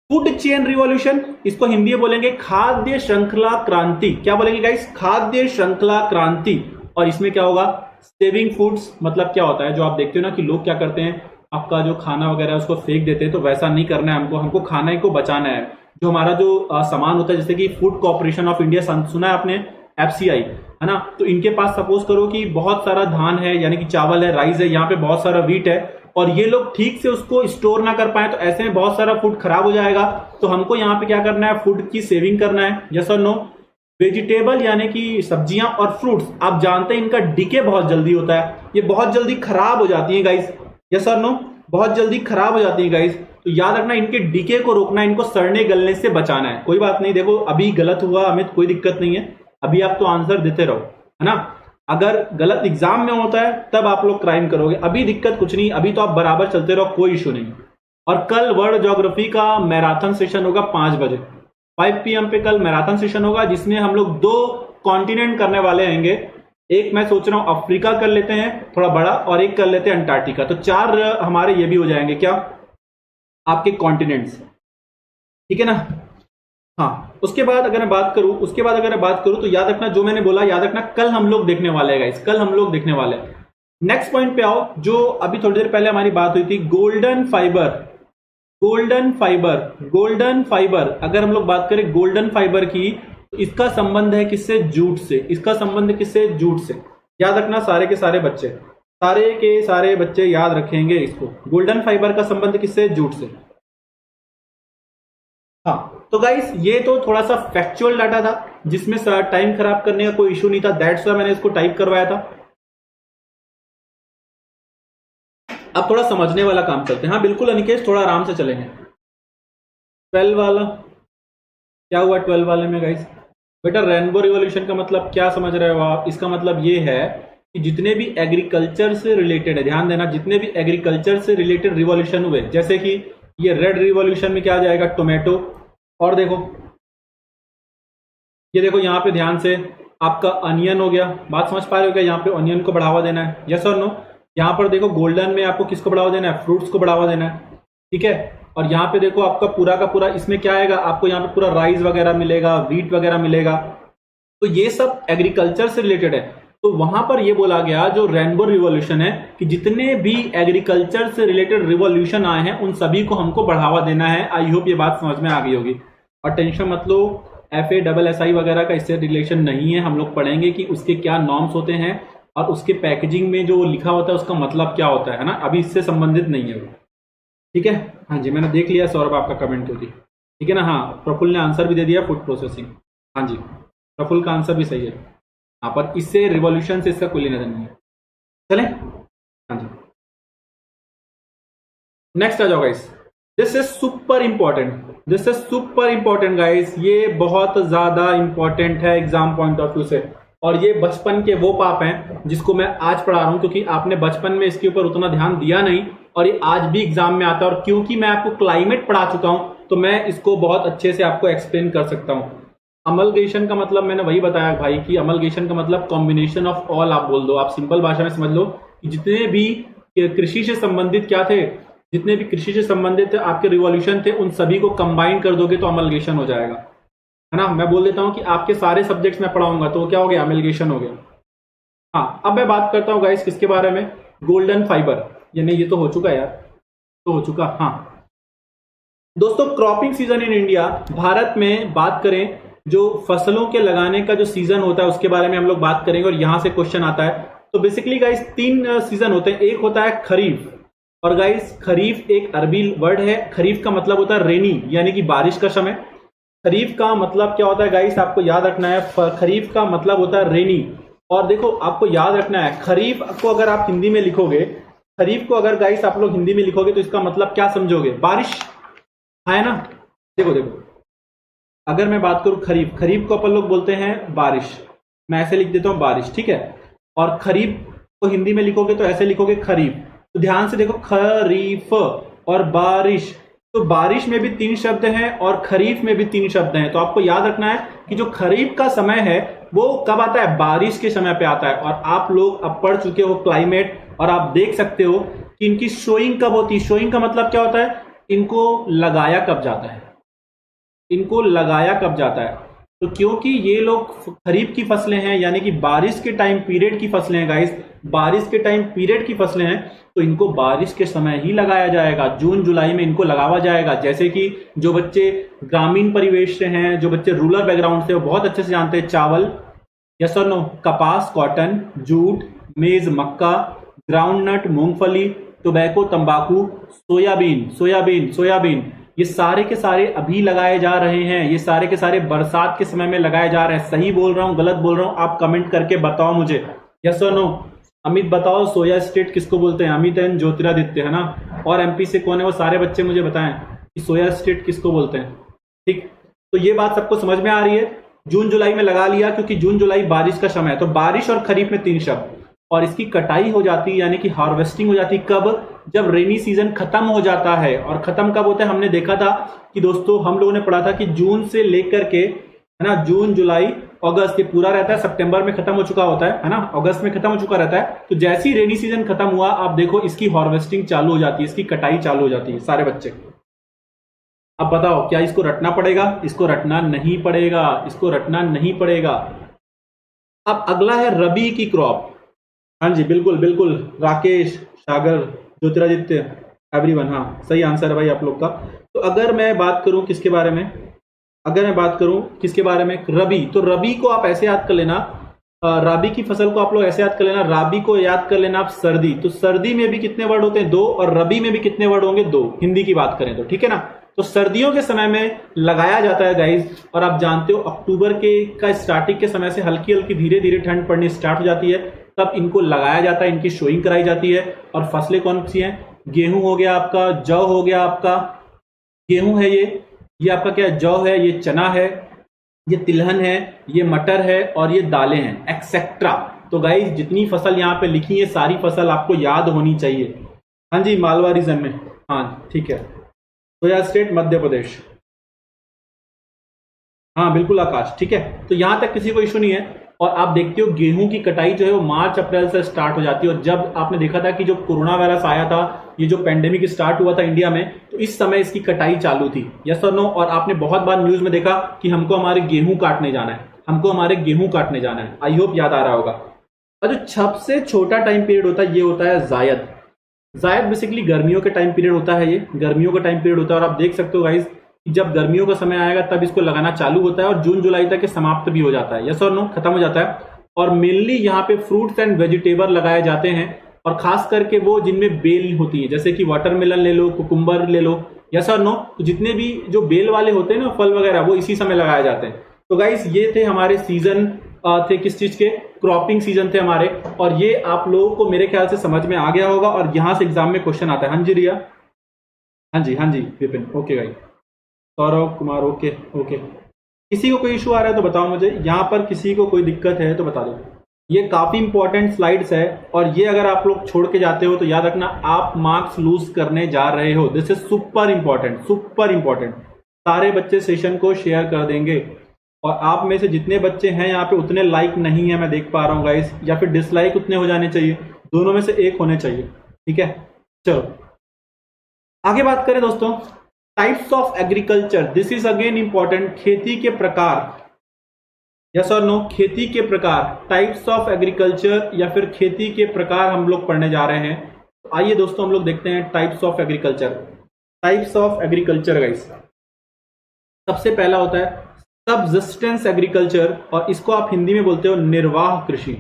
फूड चेन रिवॉल्यूशन, इसको हिंदी में बोलेंगे खाद्य श्रृंखला क्रांति। क्या बोलेंगे गाइस? खाद्य श्रृंखला क्रांति। और इसमें क्या होगा? सेविंग फूड्स, मतलब क्या होता है, जो आप देखते हो ना कि लोग क्या करते हैं, आपका जो खाना वगैरह है उसको फेंक देते हैं, तो वैसा नहीं करना है हमको खाना को बचाना है। जो हमारा जो सामान होता है, जैसे कि फूड कॉर्पोरेशन ऑफ इंडिया, सुना है आपने, FCI, है ना, तो इनके पास सपोज करो कि बहुत सारा धान है, यानी कि चावल है, राइस है, यहाँ पे बहुत सारा वीट है, और ये लोग ठीक से उसको स्टोर ना कर पाए, तो ऐसे में बहुत सारा फूड खराब हो जाएगा। तो हमको यहाँ पे क्या करना है? फूड की सेविंग करना है। यस और नो? वेजिटेबल यानी कि सब्जियां और फ्रूट्स, आप जानते हैं इनका डिके बहुत जल्दी होता है, ये बहुत जल्दी खराब हो जाती है गाइस। यस और नो? बहुत जल्दी खराब हो जाती है गाइस। तो याद रखना इनके डीके को रोकना, इनको सड़ने गलने से बचाना है। कोई बात नहीं, देखो अभी गलत हुआ अमित, कोई दिक्कत नहीं है, अभी आप तो आंसर देते रहो, है ना। अगर गलत एग्जाम में होता है तब आप लोग क्राइम करोगे, अभी दिक्कत कुछ नहीं, अभी तो आप बराबर चलते रहो, कोई इशू नहीं। और कल वर्ल्ड ज्योग्राफी का मैराथन सेशन होगा 5 बजे 5 PM पे कल मैराथन सेशन होगा, जिसमें हम लोग 2 कॉन्टिनेंट करने वाले होंगे। एक मैं सोच रहा हूं अफ्रीका कर लेते हैं थोड़ा बड़ा, और एक कर लेते हैं अंटार्कटिका, तो 4 हमारे ये भी हो जाएंगे क्या, आपके कॉन्टिनेंट्स, ठीक है ना। हाँ, उसके बाद अगर मैं बात करूं तो याद रखना जो मैंने बोला, याद रखना कल हम लोग देखने वाले हैं गाइस, कल हम लोग देखने वाले हैं। नेक्स्ट पॉइंट पे आओ, जो अभी थोड़ी देर पहले हमारी बात हुई थी, गोल्डन फाइबर। अगर हम लोग बात करें गोल्डन फाइबर की, तो इसका संबंध है किससे, जूट से। इसका संबंध किससे, जूट से। याद रखना सारे के सारे बच्चे याद रखेंगे इसको, गोल्डन फाइबर का संबंध किससे, जूट से। हाँ, तो गाइस ये तो थोड़ा सा फैक्चुअल डाटा था, जिसमें टाइम खराब करने का कोई इशू नहीं था, दैट्स व्हाई मैंने इसको टाइप करवाया था। अब थोड़ा समझने वाला काम करते हैं। हाँ बिल्कुल अनिकेश, थोड़ा आराम से चलेंगे। 12 वाला क्या हुआ, 12 वाले में गाइस, बेटा रेनबो रिवॉल्यूशन का मतलब क्या समझ रहे हो आप। इसका मतलब ये है कि जितने भी एग्रीकल्चर से रिलेटेड है, ध्यान देना, जितने भी एग्रीकल्चर से रिलेटेड रिवॉल्यूशन हुए, जैसे कि ये रेड रिवॉल्यूशन में क्या आ जाएगा, टोमेटो। और देखो ये देखो यहाँ पे ध्यान से, आपका अनियन हो गया। बात समझ पा रहे हो क्या, यहाँ पे अनियन को बढ़ावा देना है, यस और नो। यहाँ पर देखो गोल्डन में आपको किसको बढ़ावा देना है, फ्रूट्स को बढ़ावा देना है, ठीक है। और यहाँ पे देखो आपका पूरा का पूरा इसमें क्या आएगा, आपको यहाँ पे पूरा राइस वगैरह मिलेगा, व्हीट वगैरह मिलेगा, तो ये सब एग्रीकल्चर से रिलेटेड है। तो वहां पर ये बोला गया जो रेनबो रिवॉल्यूशन है कि जितने भी एग्रीकल्चर से रिलेटेड रिवॉल्यूशन आए हैं उन सभी को हमको बढ़ावा देना है। आई होप ये बात समझ में आ गई होगी। और टेंशन मत लो, FASSI वगैरह का इससे रिलेशन नहीं है, हम लोग पढ़ेंगे कि उसके क्या नॉर्म्स होते हैं और उसके पैकेजिंग में जो लिखा होता है उसका मतलब क्या होता है ना, अभी इससे संबंधित नहीं है वो, ठीक है। हाँ जी, मैंने देख लिया सौरभ आपका कमेंट होती, ठीक है ना। हाँ, प्रफुल्ल ने आंसर भी दे दिया, फूड प्रोसेसिंग। हाँ जी, प्रफुल्ल का आंसर भी सही है। हाँ, पर इससे रिवॉल्यूशन से इसका कोई लेना देना नहीं है। चले, हाँ जी, नेक्स्ट आ जाओ guys. This is super important guys, ये बहुत ज्यादा इंपॉर्टेंट है एग्जाम पॉइंट ऑफ व्यू से। और ये बचपन के वो पाप हैं जिसको मैं आज पढ़ा रहा हूं, क्योंकि आपने बचपन में इसके ऊपर उतना ध्यान दिया नहीं और ये आज भी एग्जाम में आता है। और क्योंकि मैं आपको क्लाइमेट पढ़ा चुका हूं तो मैं इसको बहुत अच्छे से आपको एक्सप्लेन कर सकता हूं। अमलगेशन का मतलब मैंने वही बताया भाई कि अमलगेशन का मतलब कॉम्बिनेशन ऑफ ऑल, आप बोल दो, आप सिंपल भाषा में समझ लो कि जितने भी कृषि से संबंधित क्या थे, जितने भी कृषि से संबंधित आपके रिवॉल्यूशन थे उन सभी को कंबाइन कर दोगे तो अमलगेशन हो जाएगा, है ना। मैं बोल देता हूं कि आपके सारे सब्जेक्ट्स में पढ़ाऊंगा तो क्या हो गया, अमलगेशन हो गया। हाँ, अब मैं बात करता हूं गाइस किसके बारे में, गोल्डन फाइबर। यानी ये तो हो चुका यार, तो हो चुका। हाँ दोस्तों, cropping season in India, Bharat में बात करें जो फसलों के लगाने का जो सीजन होता है उसके बारे में हम लोग बात करेंगे। और यहां से क्वेश्चन आता है। तो बेसिकली गाइस 3 सीजन होते हैं। एक होता है खरीफ, और गाइस खरीफ एक अरबी वर्ड है। खरीफ का मतलब होता है रेनी, यानी कि बारिश का समय। खरीफ का मतलब क्या होता है गाइस, आपको याद रखना है, खरीफ का मतलब होता है रेनी। और देखो आपको याद रखना है, खरीफ को अगर आप हिंदी में लिखोगे, खरीफ को अगर गाइस आप लोग हिंदी में लिखोगे तो इसका मतलब क्या समझोगे, बारिश, है ना। देखो देखो, अगर मैं बात करूं खरीफ, खरीफ को अपन लोग बोलते हैं बारिश, मैं ऐसे लिख देता हूं बारिश, ठीक है। और खरीफ को हिंदी में लिखोगे तो ऐसे लिखोगे खरीफ। तो ध्यान से देखो, खरीफ और बारिश, तो बारिश में भी 3 शब्द हैं और खरीफ में भी 3 शब्द हैं। तो आपको याद रखना है कि जो खरीफ का समय है वो कब आता है, बारिश के समय पे आता है। और आप लोग अब पढ़ चुके हो क्लाइमेट, और आप देख सकते हो कि इनकी शोइंग कब होती है। शोइंग का मतलब क्या होता है, इनको लगाया कब जाता है, इनको लगाया कब जाता है। तो क्योंकि ये लोग खरीफ की फसलें हैं, यानी कि बारिश के टाइम पीरियड की फसलें हैं गाइस, बारिश के टाइम पीरियड की फसलें हैं, तो इनको बारिश के समय ही लगाया जाएगा, जून जुलाई में इनको लगावा जाएगा। जैसे कि जो बच्चे ग्रामीण परिवेश से हैं, जो बच्चे रूरल बैकग्राउंड से, वो बहुत अच्छे से जानते हैं चावल, यस और नो, कपास कॉटन, जूट, मेज मक्का, ग्राउंडनट मूंगफली, टोबैको तंबाकू, सोयाबीन, ये सारे के सारे अभी लगाए जा रहे हैं। ये सारे के सारे बरसात के समय में लगाए जा रहे हैं। सही बोल रहा हूं, गलत बोल रहा हूं, आप कमेंट करके बताओ मुझे, यस और नो। अमित बताओ सोया स्टेट किसको बोलते हैं? अमित एंड ज्योतिरादित्य है ना। और एमपी से कौन है वो सारे बच्चे मुझे बताएं कि सोया स्टेट किसको बोलते हैं। ठीक, तो ये बात सबको समझ में आ रही है। जून जुलाई में लगा लिया क्योंकि जून जुलाई बारिश का समय है, तो बारिश और खरीफ में 3 शब्द। और इसकी कटाई हो जाती है यानी कि हार्वेस्टिंग हो जाती है कब? जब रेनी सीजन खत्म हो जाता है। और खत्म कब होता है? हमने देखा था कि दोस्तों हम लोगों ने पढ़ा था कि जून से लेकर के, है ना, जून जुलाई अगस्त ये पूरा रहता है, सितंबर में खत्म हो चुका होता है ना, अगस्त में खत्म हो चुका रहता है। तो जैसे ही रेनी सीजन खत्म हुआ, आप देखो इसकी हार्वेस्टिंग चालू हो जाती है, इसकी कटाई चालू हो जाती है सारे बच्चे। अब बताओ क्या इसको रटना पड़ेगा? इसको रटना नहीं पड़ेगा, इसको रटना नहीं पड़ेगा। अब अगला है रबी की क्रॉप। हाँ जी, बिल्कुल बिल्कुल, राकेश, सागर, ज्योतिरादित्य, एवरीवन, हाँ सही आंसर है भाई आप लोग का। तो अगर मैं बात करूं किसके बारे में, अगर मैं बात करूं किसके बारे में, रबी, तो रबी को आप ऐसे याद कर लेना, राबी की फसल को आप लोग ऐसे याद कर लेना, राबी को याद कर लेना आप सर्दी। तो सर्दी में भी कितने वर्ड होते हैं? 2, और रबी में भी कितने वर्ड होंगे? 2, हिंदी की बात करें तो, ठीक है ना। तो सर्दियों के समय में लगाया जाता है गाइज, और आप जानते हो अक्टूबर के का स्टार्टिंग के समय से हल्की हल्की धीरे धीरे ठंड पड़नी स्टार्ट हो जाती है, तब इनको लगाया जाता है, इनकी शोइंग कराई जाती है। और फसलें कौन सी हैं? गेहूं हो गया आपका, जौ हो गया आपका, गेहूं है ये आपका क्या है? जौ है, ये चना है, ये तिलहन है, ये मटर है, और ये दालें हैं, एक्सेट्रा। तो गाइज जितनी फसल यहाँ पे लिखी है सारी फसल आपको याद होनी चाहिए। हाँ जी, मालवा रीजन में, हाँ ठीक है। सोया स्टेट मध्य प्रदेश, हाँ बिल्कुल आकाश, ठीक है। तो यहां तक किसी को इशू नहीं है। और आप देखते हो गेहूं की कटाई जो है वो मार्च अप्रैल से स्टार्ट हो जाती है। और जब आपने देखा था कि जो कोरोना वायरस आया था, ये जो पेंडेमिक स्टार्ट हुआ था इंडिया में, तो इस समय इसकी कटाई चालू थी, यस और नो। और आपने बहुत बार न्यूज में देखा कि हमको हमारे गेहूं काटने जाना है, हमको हमारे गेहूं काटने जाना है। आई होप याद आ रहा होगा। और जो सबसे छोटा टाइम पीरियड होता है ये होता है जायद। जायद बेसिकली गर्मियों के टाइम पीरियड होता है, ये गर्मियों का टाइम पीरियड होता है। और आप देख सकते हो गाइज, जब गर्मियों का समय आएगा तब इसको लगाना चालू होता है और जून जुलाई तक ये समाप्त भी हो जाता है, यस और नो, खत्म हो जाता है। और मेनली यहाँ पे फ्रूट्स एंड वेजिटेबल लगाए जाते हैं, और खास करके वो जिनमें बेल होती है, जैसे कि वाटरमेलन ले लो, कुकुम्बर ले लो, यस और नो। तो जितने भी जो बेल वाले होते हैं ना फल वगैरह, वो इसी समय लगाए जाते हैं। तो गाइस ये थे हमारे सीजन, थे किस चीज के? क्रॉपिंग सीजन थे हमारे। और ये आप लोगों को मेरे ख्याल से समझ में आ गया होगा, और यहां से एग्जाम में क्वेश्चन आता है। हाँ जी रिया, हाँ जी Vipin, okay guys, Saurabh Kumar, okay okay. किसी को कोई इशू आ रहा है तो बताओ मुझे, यहां पर किसी को कोई दिक्कत है तो बता दो। ये काफी इंपॉर्टेंट स्लाइड्स है, और ये अगर आप लोग छोड़ के जाते हो तो याद रखना आप मार्क्स लूज करने जा रहे हो। This is super important, super important. सारे बच्चे सेशन को शेयर कर देंगे, और आप में से जितने बच्चे हैं यहाँ पे उतने लाइक नहीं है मैं देख पा रहा हूँ गाइस, या फिर डिसलाइक उतने हो जाने चाहिए, दोनों में से एक होने चाहिए, ठीक है। चलो आगे बात करें दोस्तों, types of agriculture. This is again important. खेती के प्रकार, यस और नो, खेती के प्रकार, टाइप्स ऑफ एग्रीकल्चर या फिर खेती के प्रकार हम लोग पढ़ने जा रहे हैं। तो आइए दोस्तों हम लोग देखते हैं types of agriculture. Types of agriculture guys, सबसे पहला होता है सबसिस्टेंस एग्रीकल्चर, और इसको आप हिंदी में बोलते हो निर्वाह कृषि।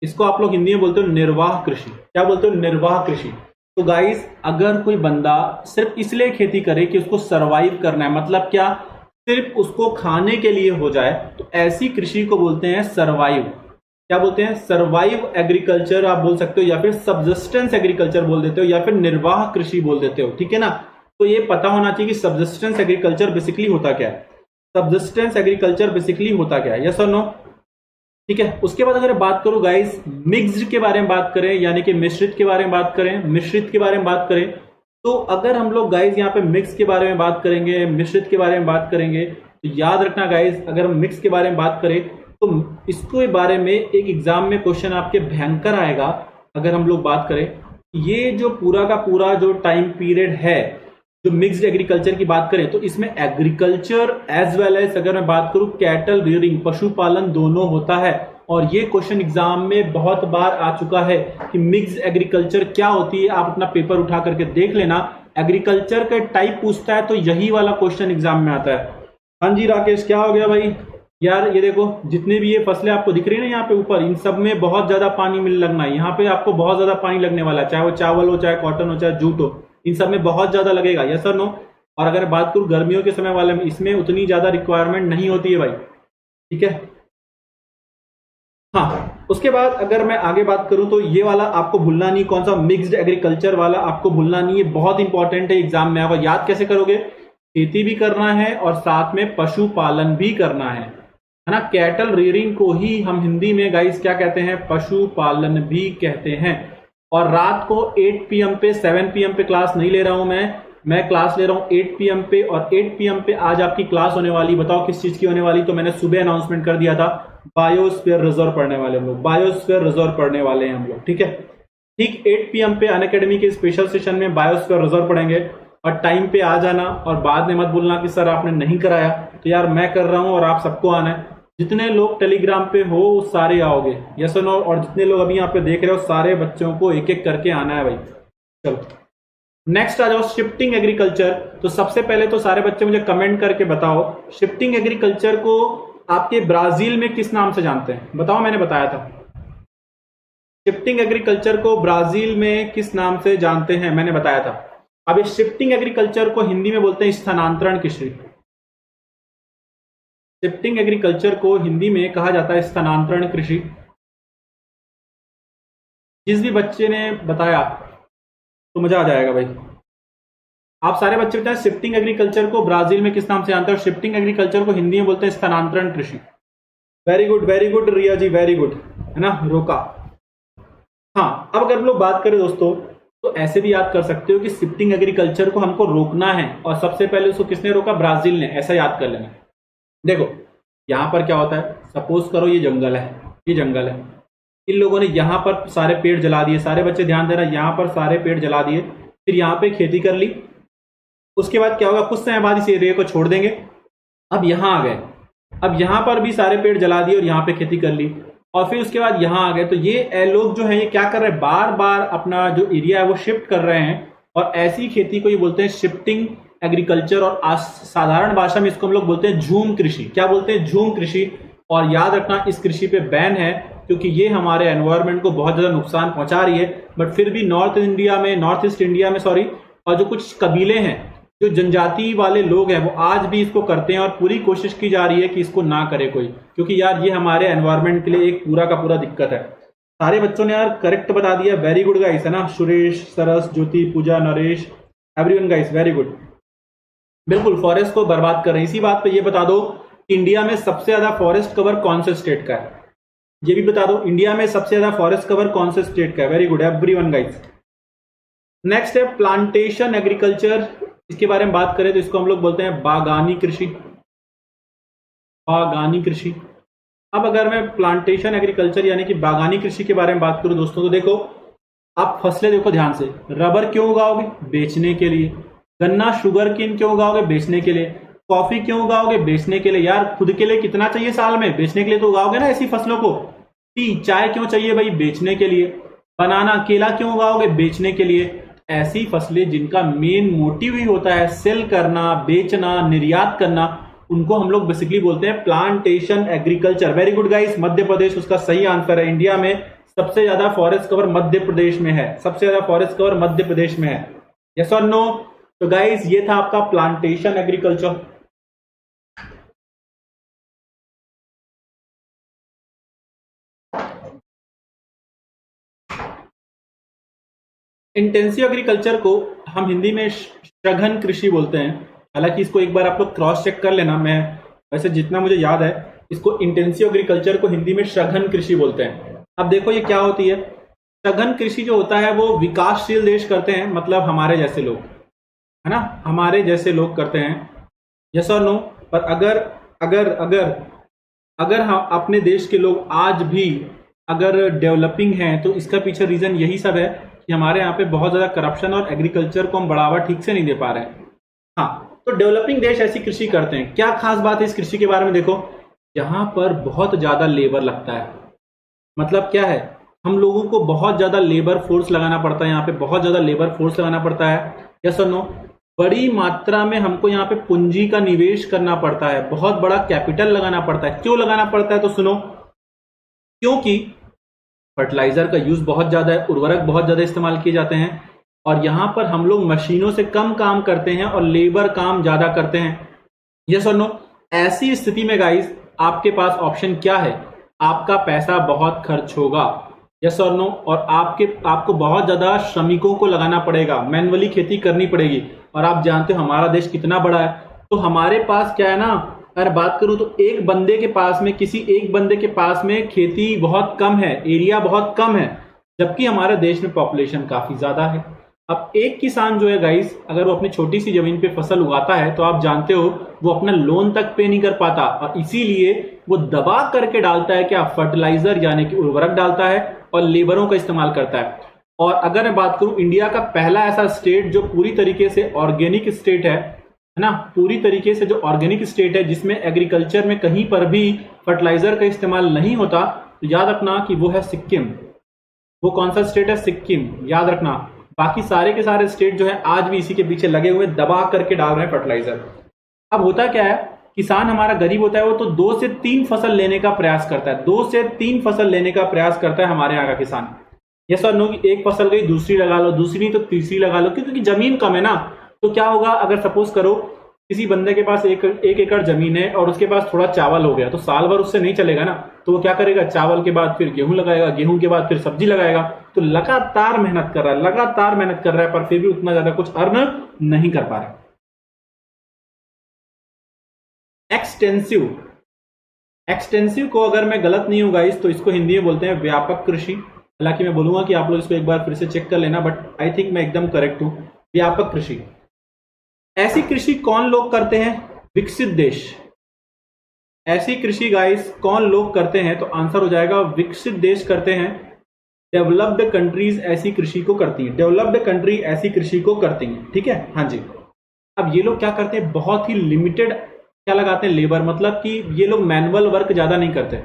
इसको आप लोग हिंदी में बोलते हो निर्वाह कृषि। क्या बोलते हो? निर्वाह कृषि। तो गाइस अगर कोई बंदा सिर्फ इसलिए खेती करे कि उसको सरवाइव करना है, मतलब क्या, सिर्फ उसको खाने के लिए हो जाए, तो ऐसी कृषि को बोलते हैं सरवाइव। क्या बोलते हैं? सरवाइव एग्रीकल्चर आप बोल सकते हो, या फिर सबसिस्टेंस एग्रीकल्चर बोल देते हो, या फिर निर्वाह कृषि बोल देते हो, ठीक है ना। तो ये पता होना चाहिए कि सबसिस्टेंस एग्रीकल्चर बेसिकली होता क्या है। सबसिस्टेंस एग्रीकल्चर बेसिकली होता क्या है, यस और नो, ठीक है। उसके बाद अगर बात करूं गाइस मिक्स्ड के बारे में बात करें, यानी कि मिश्रित के बारे में बात करें, मिश्रित के बारे में बात करें, तो अगर हम लोग गाइस यहाँ पे मिक्स के बारे में बात करेंगे, मिश्रित के बारे में बात करेंगे, तो याद रखना गाइस अगर हम मिक्स के बारे में बात करें तो इसको बारे में एक एग्जाम में क्वेश्चन आपके भयंकर आएगा। अगर हम लोग बात करें, ये जो पूरा का पूरा जो टाइम पीरियड है, जो मिक्स्ड एग्रीकल्चर की बात करें, तो इसमें एग्रीकल्चर एज वेल एज अगर मैं बात करूं कैटल रियरिंग, पशुपालन दोनों होता है। और ये क्वेश्चन एग्जाम में बहुत बार आ चुका है कि मिक्स्ड एग्रीकल्चर क्या होती है। आप अपना पेपर उठा करके देख लेना, एग्रीकल्चर का टाइप पूछता है तो यही वाला क्वेश्चन एग्जाम में आता है। हाँ जी राकेश, क्या हो गया भाई? यार ये देखो जितने भी ये फसलें आपको दिख रही है ना यहाँ पे ऊपर, इन सब में बहुत ज्यादा पानी मिल लगना है। यहाँ पे आपको बहुत ज्यादा पानी लगने वाला है, चाहे वो चावल हो, चाहे कॉटन हो, चाहे जूट हो, इन सब में बहुत ज्यादा लगेगा, यस और नो। और अगर बात करूं गर्मियों के समय वाले में, इसमें उतनी ज्यादा रिक्वायरमेंट नहीं होती है भाई, ठीक है। हाँ उसके बाद अगर मैं आगे बात करूं तो ये वाला आपको भूलना नहीं, कौन सा, मिक्स्ड एग्रीकल्चर वाला आपको भूलना नहीं, ये बहुत इंपॉर्टेंट है एग्जाम में। आप याद कैसे करोगे, खेती भी करना है और साथ में पशुपालन भी करना है ना। कैटल रेयरिंग को ही हम हिंदी में गाइस क्या कहते हैं, पशुपालन भी कहते हैं। और रात को 8 PM पे 7 PM पे क्लास नहीं ले रहा हूं मैं क्लास ले रहा हूं 8 PM पे। और 8 PM पे आज आपकी क्लास होने वाली, बताओ किस चीज की होने वाली, तो मैंने सुबह अनाउंसमेंट कर दिया था, बायोस्फीयर रिजर्व पढ़ने वाले हम लोग, बायोस्फीयर रिजर्व पढ़ने वाले हैं हम लोग, ठीक है। ठीक 8 PM पे अनअकैडमी के स्पेशल सेशन में बायोस्फीयर रिजर्व पढ़ेंगे। और टाइम पे आ जाना और बाद में मत बोलना कि सर आपने नहीं कराया, तो यार मैं कर रहा हूं और आप सबको आना है। जितने लोग टेलीग्राम पे हो वो सारे आओगे, यस और नो। और जितने लोग अभी यहाँ पे देख रहे हो सारे बच्चों को एक एक करके आना है भाई। चलो नेक्स्ट आ जाओ, शिफ्टिंग एग्रीकल्चर। तो सबसे पहले तो सारे बच्चे मुझे कमेंट करके बताओ, शिफ्टिंग एग्रीकल्चर को आपके ब्राजील में किस नाम से जानते हैं, बताओ। मैंने बताया था शिफ्टिंग एग्रीकल्चर को ब्राजील में किस नाम से जानते हैं, मैंने बताया था। अब इस शिफ्टिंग एग्रीकल्चर को हिंदी में बोलते हैं स्थानांतरण कृषि। शिफ्टिंग एग्रीकल्चर को हिंदी में कहा जाता है स्थानांतरण कृषि। जिस भी बच्चे ने बताया तो मजा आ जाएगा भाई। आप सारे बच्चे बताएं शिफ्टिंग एग्रीकल्चर को ब्राजील में किस नाम से जानते हैं, और शिफ्टिंग एग्रीकल्चर को हिंदी में बोलते हैं स्थानांतरण कृषि। वेरी गुड रिया जी, वेरी गुड, है ना, रोका। हाँ, अब अगर हम लोग बात करें दोस्तों तो ऐसे भी याद कर सकते हो कि शिफ्टिंग एग्रीकल्चर को हमको रोकना है और सबसे पहले उसको किसने रोका, ब्राजील ने, ऐसा याद कर लेना। देखो यहां पर क्या होता है, सपोज करो ये जंगल है, ये जंगल है, इन लोगों ने यहाँ पर सारे पेड़ जला दिए, सारे बच्चे ध्यान देना, यहाँ पर सारे पेड़ जला दिए, फिर यहाँ पे खेती कर ली। उसके बाद क्या होगा, कुछ समय बाद इस एरिया को छोड़ देंगे। अब यहाँ आ गए, अब यहाँ पर भी सारे पेड़ जला दिए और यहाँ पे खेती कर ली, और फिर उसके बाद यहाँ आ गए। तो ये लोग जो है ये क्या कर रहे हैं, बार बार अपना जो एरिया है वो शिफ्ट कर रहे हैं, और ऐसी खेती को ये बोलते हैं शिफ्टिंग एग्रीकल्चर। और साधारण भाषा में इसको हम लोग बोलते हैं झूम कृषि। क्या बोलते हैं, झूम कृषि। और याद रखना इस कृषि पे बैन है क्योंकि ये हमारे एनवायरनमेंट को बहुत ज्यादा नुकसान पहुंचा रही है। बट फिर भी नॉर्थ ईस्ट इंडिया में और जो कुछ कबीले हैं, जो जनजाति वाले लोग हैं, वो आज भी इसको करते हैं और पूरी कोशिश की जा रही है कि इसको ना करे कोई, क्योंकि यार ये हमारे एनवायरनमेंट के लिए एक पूरा का पूरा दिक्कत है। सारे बच्चों ने यार करेक्ट बता दिया, वेरी गुड गाइस, है ना, Suresh, Saras, Jyoti, Pooja, Naresh, everyone guys, very good. बिल्कुल फॉरेस्ट को बर्बाद कर रहे हैं। इसी बात पे ये बता दो कि इंडिया में सबसे ज्यादा फॉरेस्ट कवर कौन से स्टेट का है, ये भी बता दो, इंडिया में सबसे ज्यादा फॉरेस्ट कवर कौन से स्टेट का है। Very good everyone guys. Next है प्लांटेशन एग्रीकल्चर। इसके बारे में बात करें तो इसको हम लोग बोलते हैं बागानी कृषि, बागानी कृषि। अब अगर मैं प्लांटेशन एग्रीकल्चर यानी कि बागानी कृषि के बारे में बात करूं दोस्तों, तो देखो आप फसलें देखो ध्यान से, रबर क्यों उगाओगे, बेचने के लिए। गन्ना शुगर केन क्यों उगाओगे, बेचने के लिए। कॉफी क्यों उगाओगे, बेचने के लिए। यार खुद के लिए कितना चाहिए साल में, बेचने के लिए तो उगाओगे ना ऐसी फसलों को। टी चाय क्यों चाहिए भाई, बेचने के लिए। बनाना केला क्यों उगाओगे, बेचने के लिए। ऐसी फसलें जिनका मेन मोटिव ही होता है सेल करना, बेचना, निर्यात करना, उनको हम लोग बेसिकली बोलते हैं plantation agriculture. Very good guys, Madhya Pradesh उसका सही आंसर है। इंडिया में सबसे ज्यादा फॉरेस्ट कवर मध्य प्रदेश में है, सबसे ज्यादा फॉरेस्ट कवर मध्य प्रदेश में है। यस और नो। तो गाइस ये था आपका प्लांटेशन एग्रीकल्चर। इंटेंसिव एग्रीकल्चर को हम हिंदी में सघन कृषि बोलते हैं। हालांकि इसको एक बार आप लोग क्रॉस चेक कर लेना, मैं वैसे जितना मुझे याद है इसको इंटेंसिव एग्रीकल्चर को हिंदी में सघन कृषि बोलते हैं। अब देखो ये क्या होती है, सघन कृषि जो होता है वो विकासशील देश करते हैं, मतलब हमारे जैसे लोग, है ना, हमारे जैसे लोग करते हैं। यस और नो। पर अगर अगर अगर अगर हम अपने देश के लोग आज भी अगर डेवलपिंग हैं तो इसका पीछे रीजन यही सब है कि हमारे यहाँ पे बहुत ज्यादा करप्शन और एग्रीकल्चर को हम बढ़ावा ठीक से नहीं दे पा रहे हैं। हाँ, तो डेवलपिंग देश ऐसी कृषि करते हैं। क्या खास बात है इस कृषि के बारे में, देखो यहाँ पर बहुत ज्यादा लेबर लगता है। मतलब क्या है, हम लोगों को बहुत ज्यादा लेबर फोर्स लगाना पड़ता है, यहाँ पे बहुत ज्यादा लेबर फोर्स लगाना पड़ता है। यस और नो। बड़ी मात्रा में हमको यहाँ पे पूंजी का निवेश करना पड़ता है, बहुत बड़ा कैपिटल लगाना पड़ता है। क्यों लगाना पड़ता है, तो सुनो, क्योंकि फर्टिलाइजर का यूज बहुत ज्यादा है, उर्वरक बहुत ज्यादा इस्तेमाल किए जाते हैं, और यहां पर हम लोग मशीनों से कम काम करते हैं और लेबर काम ज्यादा करते हैं। यस और नो। ऐसी स्थिति में गाइस आपके पास ऑप्शन क्या है, आपका पैसा बहुत खर्च होगा, यस और नो, और आपको बहुत ज्यादा श्रमिकों को लगाना पड़ेगा, मैनुअली खेती करनी पड़ेगी। और आप जानते हो हमारा देश कितना बड़ा है, तो हमारे पास क्या है ना, अगर बात करूं तो एक बंदे के पास में, किसी एक बंदे के पास में खेती बहुत कम है, एरिया बहुत कम है, जबकि हमारे देश में पॉपुलेशन काफी ज्यादा है। अब एक किसान जो है गाइस, अगर वो अपनी छोटी सी जमीन पे फसल उगाता है तो आप जानते हो वो अपना लोन तक पे नहीं कर पाता, और इसीलिए वो दबा करके डालता है क्या, फर्टिलाइजर यानी कि उर्वरक डालता है और लेबरों का इस्तेमाल करता है। और अगर मैं बात करूं इंडिया का पहला ऐसा स्टेट जो पूरी तरीके से ऑर्गेनिक स्टेट है ना, पूरी तरीके से जो ऑर्गेनिक स्टेट है जिसमें एग्रीकल्चर में कहीं पर भी फर्टिलाइजर का इस्तेमाल नहीं होता, तो याद रखना कि वो है सिक्किम। वो कौन सा स्टेट है, सिक्किम, याद रखना। बाकी सारे के सारे स्टेट जो है आज भी इसी के पीछे लगे हुए, दबा करके डाल रहे हैं फर्टिलाइजर। अब होता क्या है, किसान हमारा गरीब होता है, वो तो 2 से 3 फसल लेने का प्रयास करता है, 2 से 3 फसल लेने का प्रयास करता है हमारे यहाँ का किसान। यस और नो, कि एक फसल गई दूसरी लगा लो, दूसरी नहीं तो तीसरी लगा लो, क्योंकि जमीन कम है ना। तो क्या होगा, अगर सपोज करो किसी बंदे के पास एक एकड़ जमीन है और उसके पास थोड़ा चावल हो गया, तो साल भर उससे नहीं चलेगा ना, तो वो क्या करेगा, चावल के बाद फिर गेहूं लगाएगा, गेहूं के बाद फिर सब्जी लगाएगा। तो लगातार मेहनत कर रहा है, लगातार मेहनत कर रहा है, पर फिर भी उतना ज्यादा कुछ अर्न नहीं कर पा रहा है। एक्सटेंसिव को अगर मैं गलत नहीं हूं गाइस, तो इसको हिंदी में बोलते हैं व्यापक कृषि। हालांकि मैं बोलूंगा कि आप लोग इसको एक बार फिर से चेक कर लेना, बट आई थिंक मैं एकदम करेक्ट हूं। व्यापक कृषि, ऐसी कृषि कौन लोग करते हैं, विकसित देश। ऐसी कृषि गाइस कौन लोग करते हैं, तो आंसर हो जाएगा विकसित देश करते हैं। डेवलप्ड कंट्रीज ऐसी कृषि को करती हैं, डेवलप्ड कंट्री ऐसी कृषि को करती हैं, ठीक है, हाँ जी। अब ये लोग क्या करते हैं, बहुत ही लिमिटेड क्या लगाते हैं, लेबर, मतलब कि ये लोग मैनुअल वर्क ज्यादा नहीं करते।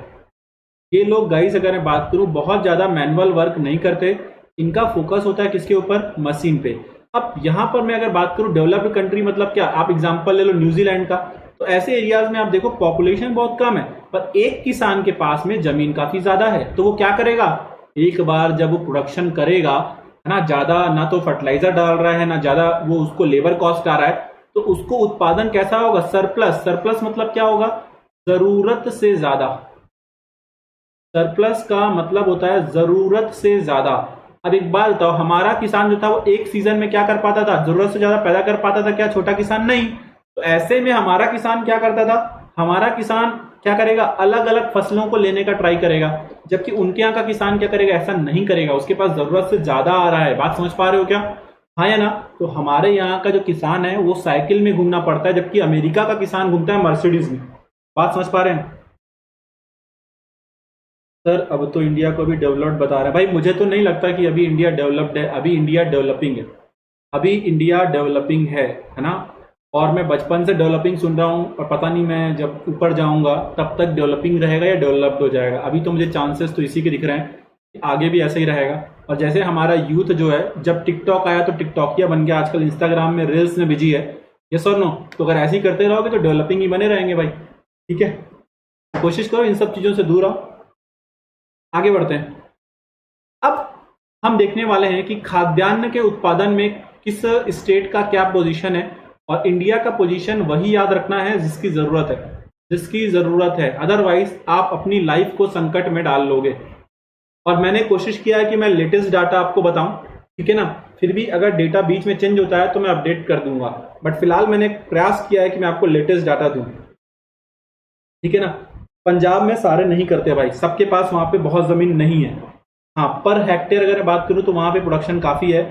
ये लोग गाइस अगर मैं बात करूं बहुत ज्यादा मैनुअल वर्क नहीं करते, इनका फोकस होता है किसके ऊपर, मशीन पे। अब यहां पर मैं अगर बात करूं डेवलप्ड कंट्री मतलब क्या, आप एग्जांपल ले लो न्यूजीलैंड का, तो ऐसे एरियाज में आप देखो पॉपुलेशन बहुत कम है, पर एक किसान के पास में जमीन काफी ज्यादा है, तो वो क्या करेगा, एक बार जब वो प्रोडक्शन करेगा, है ना, ज्यादा ना तो फर्टिलाइजर डाल रहा है ना ज्यादा वो उसको लेबर कॉस्ट आ रहा है, तो उसको उत्पादन कैसा होगा, सरप्लस। सरप्लस मतलब क्या होगा, जरूरत से ज्यादा। सरप्लस का मतलब होता है जरूरत से ज्यादा। अब एक बात बताओ, हमारा किसान जो था वो एक सीजन में क्या कर पाता था, जरूरत से ज्यादा पैदा कर पाता था क्या, छोटा किसान नहीं। तो ऐसे में हमारा किसान क्या करता था, हमारा किसान क्या करेगा, अलग अलग फसलों को लेने का ट्राई करेगा, जबकि उनके यहाँ का किसान क्या करेगा, ऐसा नहीं करेगा, उसके पास जरूरत से ज्यादा आ रहा है। बात समझ पा रहे हो क्या, हाँ या ना। तो हमारे यहाँ का जो किसान है वो साइकिल में घूमना पड़ता है, जबकि अमेरिका का किसान घूमता है मर्सिडीज में। बात समझ पा रहे हैं सर। अब तो इंडिया को भी डेवलप्ड बता रहे हैं भाई, मुझे तो नहीं लगता कि अभी इंडिया डेवलप्ड है, अभी इंडिया डेवलपिंग है, अभी इंडिया डेवलपिंग है ना। और मैं बचपन से डेवलपिंग सुन रहा हूँ, और पता नहीं मैं जब ऊपर जाऊंगा तब तक डेवलपिंग रहेगा या डेवलप्ड हो जाएगा। अभी तो मुझे चांसेस तो इसी के दिख रहे हैं कि आगे भी ऐसा ही रहेगा। और जैसे हमारा यूथ जो है, जब टिकटॉक आया तो टिकटॉकिया बन गया, आजकल इंस्टाग्राम में रील्स में बिजी है, यस और नो। तो अगर ऐसे ही करते रहोगे तो डेवलपिंग ही बने रहेंगे भाई, ठीक है। कोशिश करो इन सब चीजों से दूर आओ, आगे बढ़ते हैं। अब हम देखने वाले हैं कि खाद्यान्न के उत्पादन में किस स्टेट का क्या पोजीशन है, और इंडिया का पोजीशन वही याद रखना है जिसकी जरूरत है, जिसकी जरूरत है, अदरवाइज आप अपनी लाइफ को संकट में डाल लोगे। और मैंने कोशिश किया है कि मैं लेटेस्ट डाटा आपको बताऊं, ठीक है ना। फिर भी अगर डेटा बीच में चेंज होता है तो मैं अपडेट कर दूंगा, बट फिलहाल मैंने प्रयास किया है कि मैं आपको लेटेस्ट डाटा दूं, ठीक है ना। पंजाब में सारे नहीं करते भाई, सबके पास वहां पे बहुत जमीन नहीं है। हाँ, पर हेक्टेयर अगर मैं बात करूं तो वहां पे प्रोडक्शन काफी है,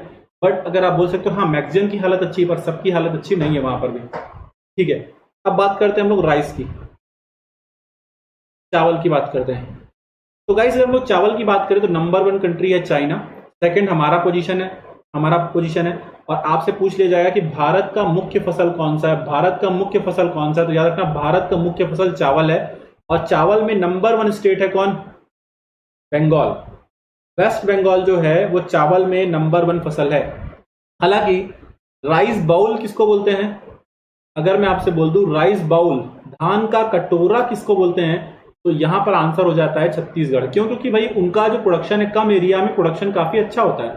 बट अगर आप बोल सकते हो हाँ मैक्सिमम की हालत अच्छी है, पर सबकी हालत अच्छी नहीं है वहां पर भी, ठीक है। अब बात करते हैं हम लोग राइस की, चावल की बात करते हैं। तो गाइस अगर हम लोग चावल की बात करें तो नंबर 1 कंट्री है चाइना, सेकंड हमारा पोजीशन है। और आपसे पूछ लिया जाएगा कि भारत का मुख्य फसल कौन सा है, भारत का मुख्य फसल कौन सा है, तो याद रखना भारत का मुख्य फसल चावल है। और चावल में नंबर 1 स्टेट है कौन, बंगाल। वेस्ट बंगाल जो है वो चावल में नंबर 1 फसल है। हालांकि राइस बाउल किसको बोलते हैं, अगर मैं आपसे बोल दूं राइस बाउल, धान का कटोरा किसको बोलते हैं, तो यहां पर आंसर हो जाता है छत्तीसगढ़। क्यों, क्योंकि भाई उनका जो प्रोडक्शन है, कम एरिया में प्रोडक्शन काफी अच्छा होता है,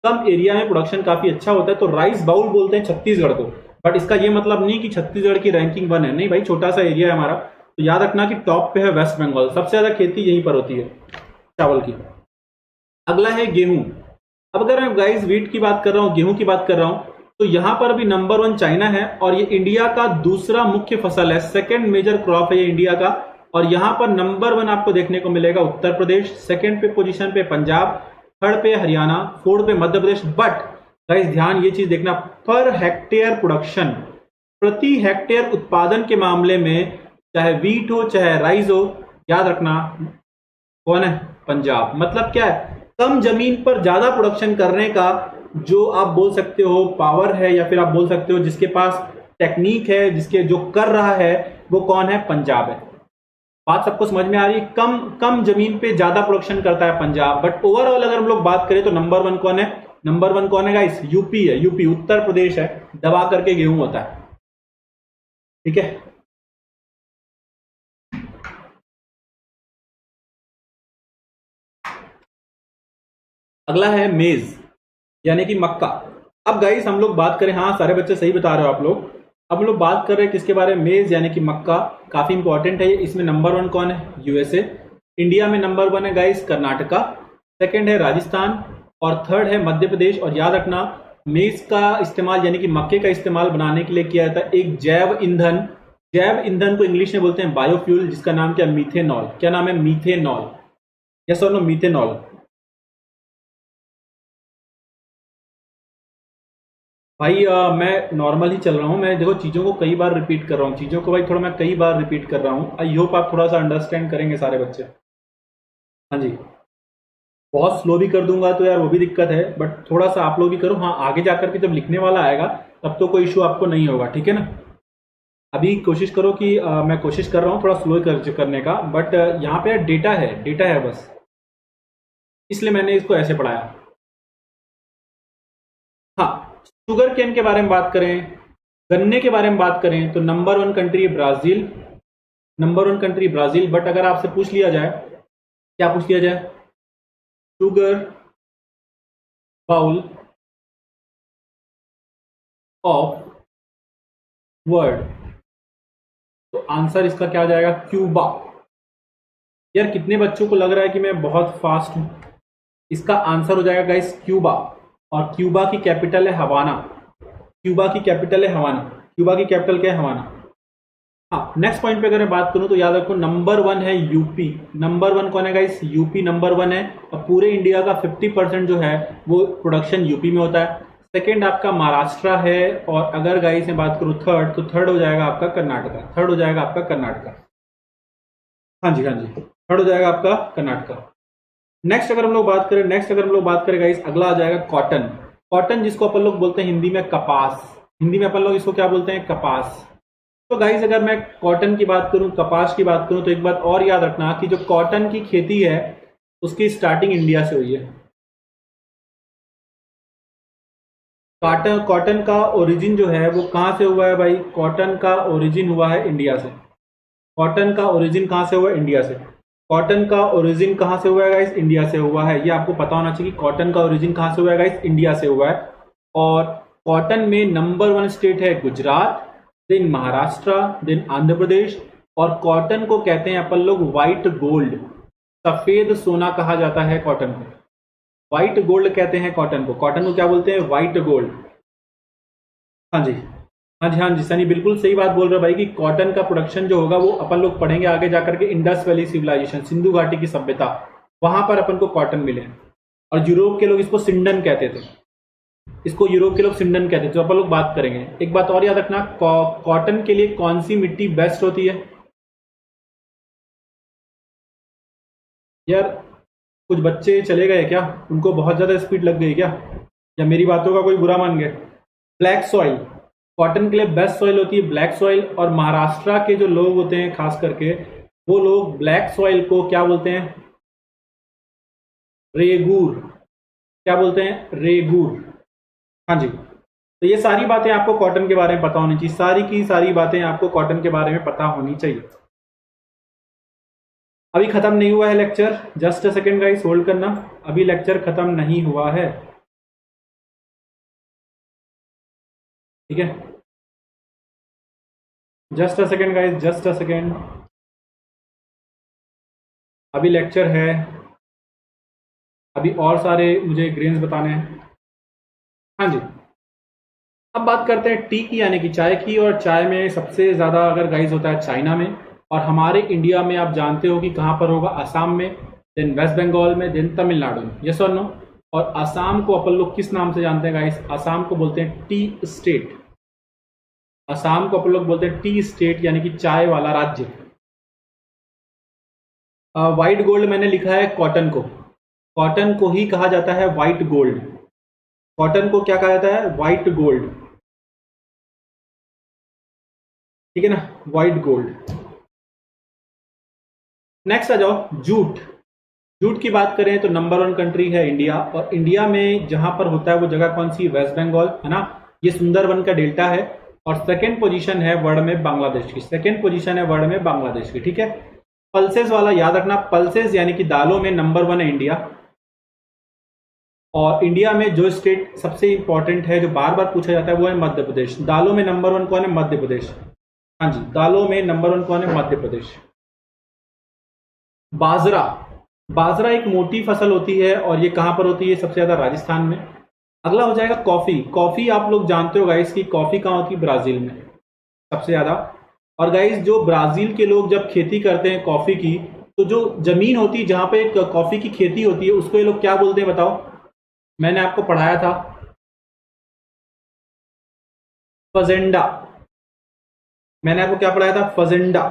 कम एरिया में प्रोडक्शन काफी अच्छा होता है, तो राइस बाउल बोलते हैं छत्तीसगढ़ को। बट इसका ये मतलब नहीं कि छत्तीसगढ़ की रैंकिंग 1 है, नहीं भाई, छोटा सा एरिया है हमारा, तो याद रखना कि टॉप पे है वेस्ट बंगाल, सबसे ज्यादा खेती यहीं पर होती है चावल की। अगला है गेहूं। अब अगर मैं गाइस वीट की बात कर रहा हूं, गेहूं की बात कर रहा हूं, तो यहां पर भी नंबर 1 चाइना है और ये इंडिया का दूसरा मुख्य फसल है, सेकेंड मेजर क्रॉप है ये इंडिया का। और यहां पर नंबर 1 आपको देखने को मिलेगा उत्तर प्रदेश, सेकेंड पे पोजीशन पे पंजाब, थर्ड पे हरियाणा, फोर्थ पे मध्य प्रदेश। बट गाइस ध्यान ये चीज देखना, पर हेक्टेयर प्रोडक्शन, प्रति हेक्टेयर उत्पादन के मामले में, चाहे वीट हो चाहे राइस हो, याद रखना कौन है? पंजाब। मतलब क्या है? कम जमीन पर ज्यादा प्रोडक्शन करने का जो आप बोल सकते हो पावर है, या फिर आप बोल सकते हो जिसके पास टेक्निक है, जिसके जो कर रहा है, वो कौन है? पंजाब है। बात सबको समझ में आ रही है? कम कम जमीन पे ज्यादा प्रोडक्शन करता है पंजाब। बट ओवरऑल अगर हम लोग बात करें तो नंबर 1 कौन है? नंबर 1 कौन है गाइस? यूपी है। यूपी, उत्तर प्रदेश है, दबा करके गेहूं होता है। ठीक है, अगला है मेज यानी कि मक्का। अब गाइस हम लोग बात करें, हाँ सारे बच्चे सही बता रहे हो आप लोग। अब हम लोग बात कर रहे हैं किसके बारे में? मेज यानी कि मक्का। काफी इंपॉर्टेंट है ये। इसमें नंबर 1 कौन है? यूएसए। इंडिया में नंबर 1 है गाइस कर्नाटका, सेकंड है राजस्थान और थर्ड है मध्य प्रदेश। और याद रखना मेज का इस्तेमाल यानी कि मक्के का इस्तेमाल बनाने के लिए किया जाता है एक जैव ईंधन। जैव ईंधन को इंग्लिश में बोलते हैं बायोफ्यूल, जिसका नाम क्या? मीथेनॉल। क्या नाम है? मीथेनॉल। यस और नो? मीथेनॉल। भाई मैं नॉर्मल ही चल रहा हूँ। मैं देखो चीज़ों को कई बार रिपीट कर रहा हूँ, चीज़ों को भाई थोड़ा मैं कई बार रिपीट कर रहा हूँ। आई होप आप थोड़ा सा अंडरस्टैंड करेंगे सारे बच्चे। हाँ जी, बहुत स्लो भी कर दूंगा तो यार वो भी दिक्कत है, बट थोड़ा सा आप लोग भी करो। हाँ, आगे जाकर के जब लिखने वाला आएगा तब तो कोई इशू आपको नहीं होगा, ठीक है ना। अभी कोशिश करो कि मैं कोशिश कर रहा हूँ थोड़ा स्लो करने का, बट यहाँ पे डेटा है, डेटा है बस, इसलिए मैंने इसको ऐसे पढ़ाया। हाँ, शुगर केन के बारे में बात करें, गन्ने के बारे में बात करें तो number 1 country Brazil. Number 1 country Brazil. But अगर आपसे पूछ लिया जाए, क्या पूछ लिया जाए? शुगर बाउल ऑफ वर्ल्ड, तो आंसर इसका क्या आ जाएगा? क्यूबा। यार कितने बच्चों को लग रहा है कि मैं बहुत फास्ट हूं? इसका आंसर हो जाएगा गाइस क्यूबा। और क्यूबा की कैपिटल है हवाना। क्यूबा की कैपिटल है हवाना। क्यूबा की कैपिटल क्या है? हवाना। हाँ, नेक्स्ट पॉइंट पे अगर मैं बात करूं तो याद रखो नंबर 1 है यूपी। नंबर 1 कौन है गाइस? यूपी नंबर 1 है। और पूरे इंडिया का 50% जो है वो प्रोडक्शन यूपी में होता है। सेकेंड आपका महाराष्ट्र है। और अगर गाइस मैं बात करूं थर्ड, तो थर्ड हो जाएगा आपका कर्नाटका। थर्ड हो जाएगा आपका कर्नाटका। हाँ जी, हाँ जी, थर्ड हो जाएगा आपका कर्नाटका। नेक्स्ट अगर हम लोग बात करें, गाइस अगला आ जाएगा कॉटन। कॉटन जिसको अपन लोग बोलते हैं हिंदी में कपास। हिंदी में अपन लोग इसको क्या बोलते हैं? कपास। तो गाइस अगर मैं कॉटन की बात करूं, कपास की बात करूं, तो एक बात और याद रखना कि जो कॉटन की खेती है उसकी स्टार्टिंग इंडिया से हुई है। कॉटन कॉटन का ओरिजिन जो है वो कहां से हुआ है भाई? कॉटन का ओरिजिन हुआ है इंडिया से। कॉटन का ओरिजिन कहां से हुआ है? इंडिया से। कॉटन का ओरिजिन कहां से हुआ है गाइस? इंडिया से हुआ है। ये आपको पता होना चाहिए कि कॉटन का ओरिजिन कहां से हुआ है गाइस? इंडिया से हुआ है। और कॉटन में नंबर 1 स्टेट है गुजरात, देन महाराष्ट्र, देन आंध्र प्रदेश। और कॉटन को कहते हैं अपन लोग व्हाइट गोल्ड, सफेद सोना कहा जाता है कॉटन को। व्हाइट गोल्ड कहते हैं कॉटन को। कॉटन को क्या बोलते हैं? White gold. हाँ जी, हाँ जी, हाँ जी सनी बिल्कुल सही बात बोल रहे हो भाई कि कॉटन का प्रोडक्शन जो होगा वो अपन लोग पढ़ेंगे आगे जाकर के इंडस वैली सिविलाइजेशन, सिंधु घाटी की सभ्यता, वहां पर अपन को कॉटन मिले। और यूरोप के लोग इसको सिंडन कहते थे। इसको यूरोप के लोग सिंडन कहते थे। तो अपन लोग बात करेंगे। एक बात और याद रखना, कॉटन के लिए कौन सी मिट्टी बेस्ट होती है? यार कुछ बच्चे चले गए क्या? उनको बहुत ज्यादा स्पीड लग गई क्या, या मेरी बातों का कोई बुरा मान गए? ब्लैक सॉइल कॉटन के लिए बेस्ट सॉइल होती है, ब्लैक सॉइल। और महाराष्ट्र के जो लोग होते हैं खास करके, वो लोग ब्लैक सॉइल को क्या बोलते हैं? रेगूर। क्या बोलते हैं? रेगूर। हाँ जी। तो ये सारी बातें आपको कॉटन के बारे में पता होनी चाहिए। सारी की सारी बातें आपको कॉटन के बारे में पता होनी चाहिए। अभी खत्म नहीं हुआ है lecture, just a second guys, hold करना। अभी लेक्चर खत्म नहीं हुआ है, ठीक है। Just a second guys, just a second. अभी लेक्चर है, अभी और सारे मुझे ग्रेन्स बताने हैं। हाँ जी, अब बात करते हैं टी की यानी कि चाय की। और चाय में सबसे ज़्यादा अगर गाइस होता है चाइना में, और हमारे इंडिया में आप जानते हो कि कहाँ पर होगा, असम में, देन वेस्ट बंगाल में, देन तमिलनाडु में। यस और नो? और असम को अपन लोग किस नाम से जानते हैं गाइस? असम को बोलते हैं टी स्टेट। असम को अपन लोग बोलते हैं टी स्टेट यानी कि चाय वाला राज्य। व्हाइट गोल्ड मैंने लिखा है कॉटन को, कॉटन को ही कहा जाता है व्हाइट गोल्ड। कॉटन को क्या कहा जाता है? व्हाइट गोल्ड, ठीक है ना, व्हाइट गोल्ड। नेक्स्ट आ जाओ, जूट। जूट की बात करें तो नंबर 1 कंट्री है इंडिया, और इंडिया में जहां पर होता है वो जगह कौन सी? वेस्ट बंगाल, है ना, ये सुंदरबन का डेल्टा है। और सेकंड पोजीशन है वर्ल्ड में बांग्लादेश की, सेकंड पोजीशन है वर्ल्ड में बांग्लादेश की, ठीक है। पल्सेस वाला याद रखना, पल्सेस यानी कि दालों में नंबर 1 है इंडिया। और इंडिया में जो स्टेट सबसे इंपॉर्टेंट है, जो बार बार पूछा जाता है, वो है मध्य प्रदेश। दालों में नंबर 1 कौन है? मध्य प्रदेश। हाँ जी, दालों में नंबर 1 कौन है? मध्य प्रदेश। बाजरा, बाजरा एक मोटी फसल होती है, और ये कहां पर होती है? सबसे ज्यादा राजस्थान में। अगला हो जाएगा कॉफी। कॉफी आप लोग जानते हो गाइस कि कॉफी कहां होती है? ब्राजील में सबसे ज्यादा। और गाइस जो ब्राजील के लोग जब खेती करते हैं कॉफी की, तो जो जमीन होती है जहां पे कॉफी की खेती होती है, उसको ये लोग क्या बोलते हैं बताओ? मैंने आपको पढ़ाया था, फजेंडा। मैंने आपको क्या पढ़ाया था? फजेंडा।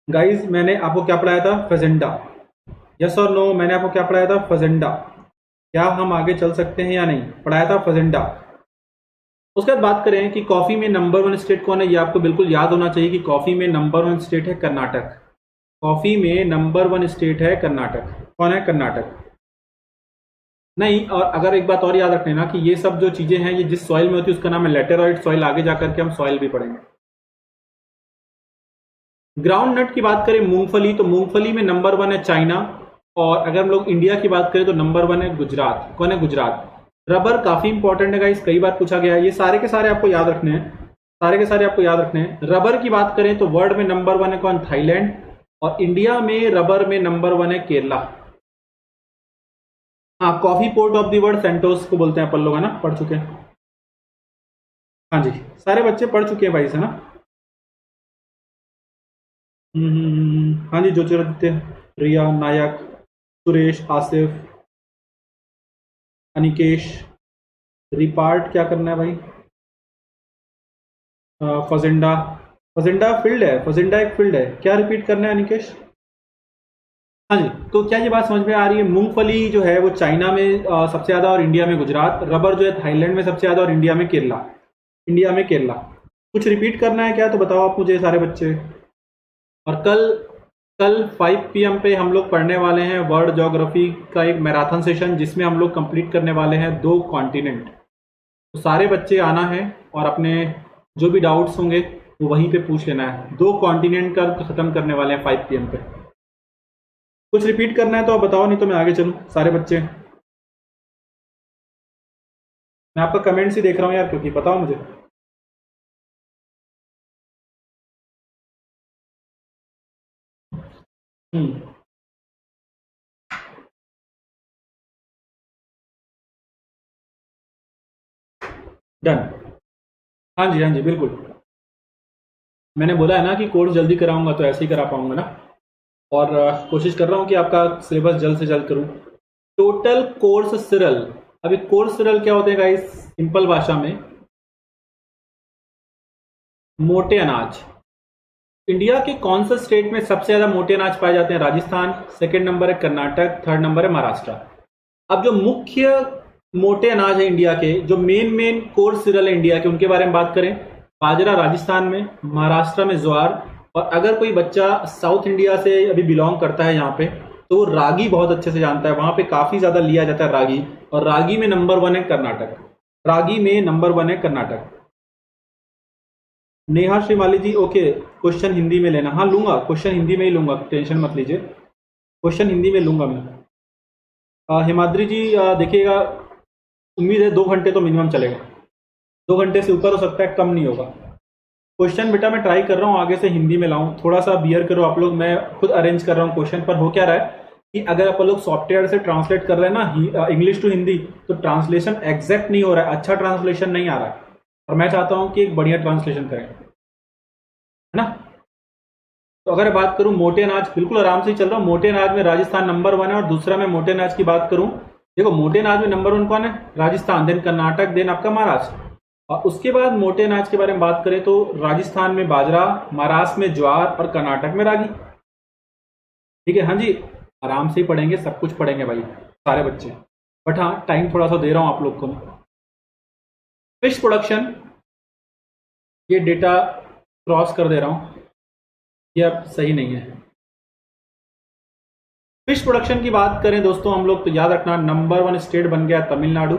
गाइस मैंने आपको क्या पढ़ाया था? फजेंडा। यस और नो? मैंने आपको क्या पढ़ाया था? फजेंडा। क्या हम आगे चल सकते हैं या नहीं? पढ़ाया था फजेंडा। उसके बाद बात करें कि कॉफी में नंबर 1 स्टेट कौन है, ये आपको बिल्कुल याद होना चाहिए कि कॉफी में नंबर 1 स्टेट है कर्नाटक। कॉफी में नंबर 1 स्टेट है कर्नाटक। कौन है? कर्नाटक। नहीं, और अगर एक बात और याद रखना ना कि ये सब जो चीजें हैं ये जिस सॉइल में होती है उसका नाम है लेटेराइट सॉइल। आगे जाकर के हम सॉइल भी पढ़ेंगे। ग्राउंड नट की बात करें, मूंगफली, तो मूंगफली में नंबर 1 है चाइना। और अगर हम लोग इंडिया की बात करें तो नंबर 1 है गुजरात। कौन है? गुजरात। रबर काफी इंपॉर्टेंट है गाइस, कई बार पूछा गया है। ये सारे के सारे आपको याद रखने हैं, सारे के सारे आपको याद रखने हैं। रबर की बात करें तो वर्ल्ड में नंबर 1 है कौन? थाईलैंड। और इंडिया में रबर में नंबर 1 है केरला। हाँ, coffee port of the world Santos को बोलते हैं अपन लोग, है ना, पढ़ चुके हैं। हाँ जी, सारे बच्चे पढ़ चुके हैं भाई, है ना। हाँ जी, ज्योतिरादित्य, रिया, नायक, सुरेश, आसिफ, अनिकेश। रिपार्ट क्या करना है भाई? फजेंडा। फजेंडा फील्ड है, फजेंडा एक फील्ड है। क्या रिपीट करना है अनिकेश? हाँ जी, तो क्या ये बात समझ में आ रही है? मूंगफली जो है वो चाइना में सबसे ज्यादा, और इंडिया में गुजरात। रबर जो है थाईलैंड में सबसे ज्यादा, और इंडिया में केरला। इंडिया में केरला। कुछ रिपीट करना है क्या? तो बताओ आप मुझे सारे बच्चे। और कल कल 5 PM पे हम लोग पढ़ने वाले हैं वर्ल्ड ज्योग्राफी का एक मैराथन सेशन, जिसमें हम लोग कंप्लीट करने वाले हैं 2 कॉन्टिनेंट। तो सारे बच्चे आना है, और अपने जो भी डाउट्स होंगे वो वहीं पे पूछ लेना है। 2 कॉन्टिनेंट का खत्म करने वाले हैं 5 PM पे। कुछ रिपीट करना है तो आप बताओ, नहीं तो मैं आगे चलूं। सारे बच्चे, मैं आपका कमेंट्स ही देख रहा हूं यार, क्योंकि बताओ मुझे। हम्म, डन। हाँ जी, हाँ जी, बिल्कुल। मैंने बोला है ना कि कोर्स जल्दी कराऊंगा, तो ऐसे ही करा पाऊंगा ना। और कोशिश कर रहा हूं कि आपका सिलेबस जल्द से जल्द करूं। Total course cereal. अभी कोर्स सिरल क्या होते हैं गाइस? सिंपल भाषा में मोटे अनाज। इंडिया के कौन से स्टेट में सबसे ज्यादा मोटे अनाज पाए जाते हैं? राजस्थान, सेकंड नंबर है कर्नाटक, थर्ड नंबर है महाराष्ट्र। अब जो मुख्य मोटे अनाज है इंडिया के, जो मेन मेन कोर्स सिरल है इंडिया के, उनके बारे में बात करें। बाजरा राजस्थान में, महाराष्ट्र में ज्वार। और अगर कोई बच्चा साउथ इंडिया से अभी बिलोंग करता है यहाँ पे, तो वो रागी बहुत अच्छे से जानता है, वहां पे काफी ज्यादा लिया जाता है रागी। और रागी में नंबर 1 है कर्नाटक। रागी में नंबर 1 है कर्नाटक। नेहा श्रीमाली जी, ओके, क्वेश्चन हिंदी में लेना। हाँ लूंगा, क्वेश्चन हिंदी में ही लूंगा, टेंशन मत लीजिए, क्वेश्चन हिंदी में लूंगा मैं। हिमाद्री जी देखिएगा, उम्मीद है 2 घंटे तो मिनिमम चलेगा। 2 घंटे से ऊपर हो सकता है, कम नहीं होगा। क्वेश्चन बेटा मैं ट्राई कर रहा हूँ आगे से हिंदी में लाऊं, थोड़ा सा बियर करो आप लोग, मैं खुद अरेंज कर रहा हूँ क्वेश्चन। पर हो क्या रहा है कि अगर आप लोग सॉफ्टवेयर से ट्रांसलेट कर रहे हैं ना इंग्लिश टू हिंदी, तो ट्रांसलेशन एग्जैक्ट नहीं हो रहा है, अच्छा ट्रांसलेशन नहीं आ रहा है। और मैं चाहता हूं कि एक बढ़िया ट्रांसलेशन करें, है ना। तो अगर बात करूं मोटे अनाज, बिल्कुल आराम से ही चल रहा हूं। मोटे अनाज में राजस्थान नंबर 1 है। और दूसरा मैं मोटे अनाज की बात करूं, देखो मोटे अनाज में नंबर 1 कौन है? राजस्थान, देन कर्नाटक, देन आपका महाराष्ट्र। और उसके बाद मोटे अनाज के बारे में बात करें तो राजस्थान में बाजरा, महाराष्ट्र में ज्वार और कर्नाटक में रागी। ठीक है, हाँ जी, आराम से ही पढ़ेंगे, सब कुछ पढ़ेंगे भाई सारे बच्चे। बट हाँ, टाइम थोड़ा सा दे रहा हूं आप लोग को। फिश प्रोडक्शन, ये डेटा क्रॉस कर दे रहा हूं, ये अब सही नहीं है। फिश प्रोडक्शन की बात करें दोस्तों हम लोग, तो याद रखना नंबर 1 स्टेट बन गया तमिलनाडु,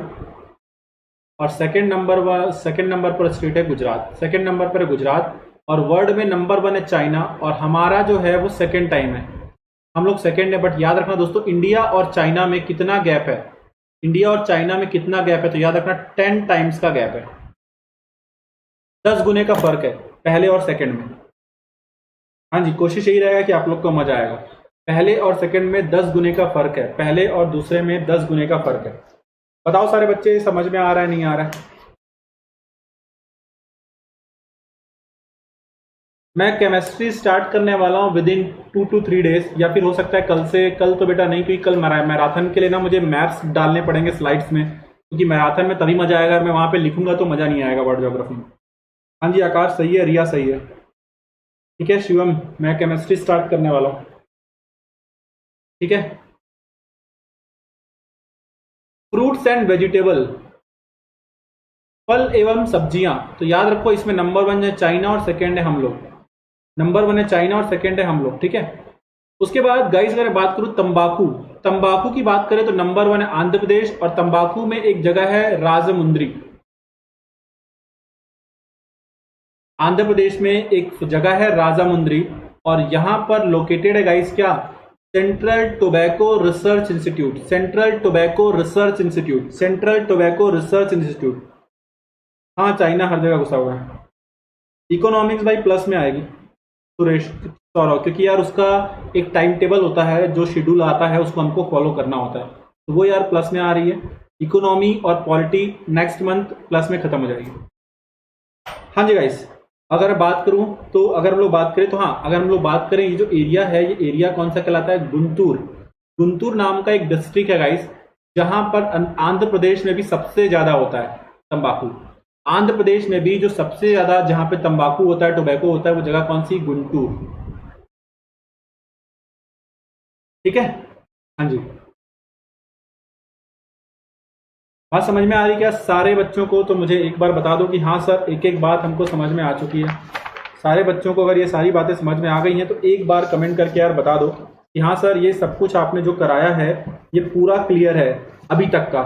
और सेकंड नंबर पर स्टेट है गुजरात, सेकंड नंबर पर है गुजरात। और वर्ल्ड में नंबर 1 है चाइना, और हमारा जो है वो सेकंड टाइम है, हम लोग सेकंड है। बट याद रखना दोस्तों, इंडिया और चाइना में कितना गैप है? इंडिया और चाइना में कितना गैप है? तो याद रखना 10 टाइम्स का गैप है, 10 गुने का फर्क है पहले और सेकंड में। हाँ जी, कोशिश यही रहेगा कि आप लोग को मजा आएगा। पहले और सेकंड में 10 गुने का फर्क है, पहले और दूसरे में 10 गुने का फर्क है। बताओ सारे बच्चे, समझ में आ रहा है नहीं आ रहा है? मैं केमिस्ट्री स्टार्ट करने वाला हूँ विद इन 2 to 3 डेज, या फिर हो सकता है कल से। कल तो बेटा नहीं, क्योंकि कल मैराथन के लिए ना मुझे मैप्स डालने पड़ेंगे स्लाइड्स में, क्योंकि मैराथन में तभी मजा आएगा, मैं वहां पे लिखूंगा तो मजा नहीं आएगा वर्ड ज्योग्राफी में। हाँ जी, आकाश सही है, रिया सही है। ठीक है शिवम, मैं केमिस्ट्री स्टार्ट करने वाला हूँ। ठीक है, फ्रूट्स एंड वेजिटेबल, फल एवं सब्जियां। तो याद रखो इसमें नंबर 1 है चाइना और सेकंड है हम लोग, नंबर 1 है चाइना और सेकंड है हम लोग। ठीक है, उसके बाद गाइस अगर बात करूं तंबाकू, तंबाकू की बात करें तो नंबर 1 है आंध्र प्रदेश, और तंबाकू में एक जगह है राजमुंद्री। आंध्र प्रदेश में एक जगह है राजामुंद्री, और यहां पर लोकेटेड है गाइस क्या? Central tobacco research institute, central tobacco research institute, central tobacco research institute. हाँ, चाइना हर जगह घुसा हुआ है। इकोनॉमिक्स भाई प्लस में आएगी सुरेश सौरभ, क्योंकि यार उसका एक टाइम टेबल होता है, जो शेड्यूल आता है उसको हमको फॉलो करना होता है, तो वो यार प्लस में आ रही है। इकोनॉमी और पॉलिटी नेक्स्ट मंथ प्लस में खत्म हो जाएगी। हाँ जी गाइस, अगर बात करूं तो अगर हम लोग बात करें तो हाँ, अगर हम लोग बात करें ये जो एरिया है, ये एरिया कौन सा कहलाता है? गुंटूर। गुंटूर नाम का एक डिस्ट्रिक्ट है गाइस, जहां पर आंध्र प्रदेश में भी सबसे ज्यादा होता है तंबाकू। आंध्र प्रदेश में भी जो सबसे ज्यादा जहां पे तंबाकू होता है, टोबैको होता है, वो जगह कौन सी? गुंटूर। ठीक है, हाँ जी, बात समझ में आ रही क्या सारे बच्चों को? तो मुझे एक बार बता दो कि हाँ सर, एक एक बात हमको समझ में आ चुकी है। सारे बच्चों को अगर ये सारी बातें समझ में आ गई हैं तो एक बार कमेंट करके यार बता दो कि हाँ सर, ये सब कुछ आपने जो कराया है ये पूरा क्लियर है अभी तक का।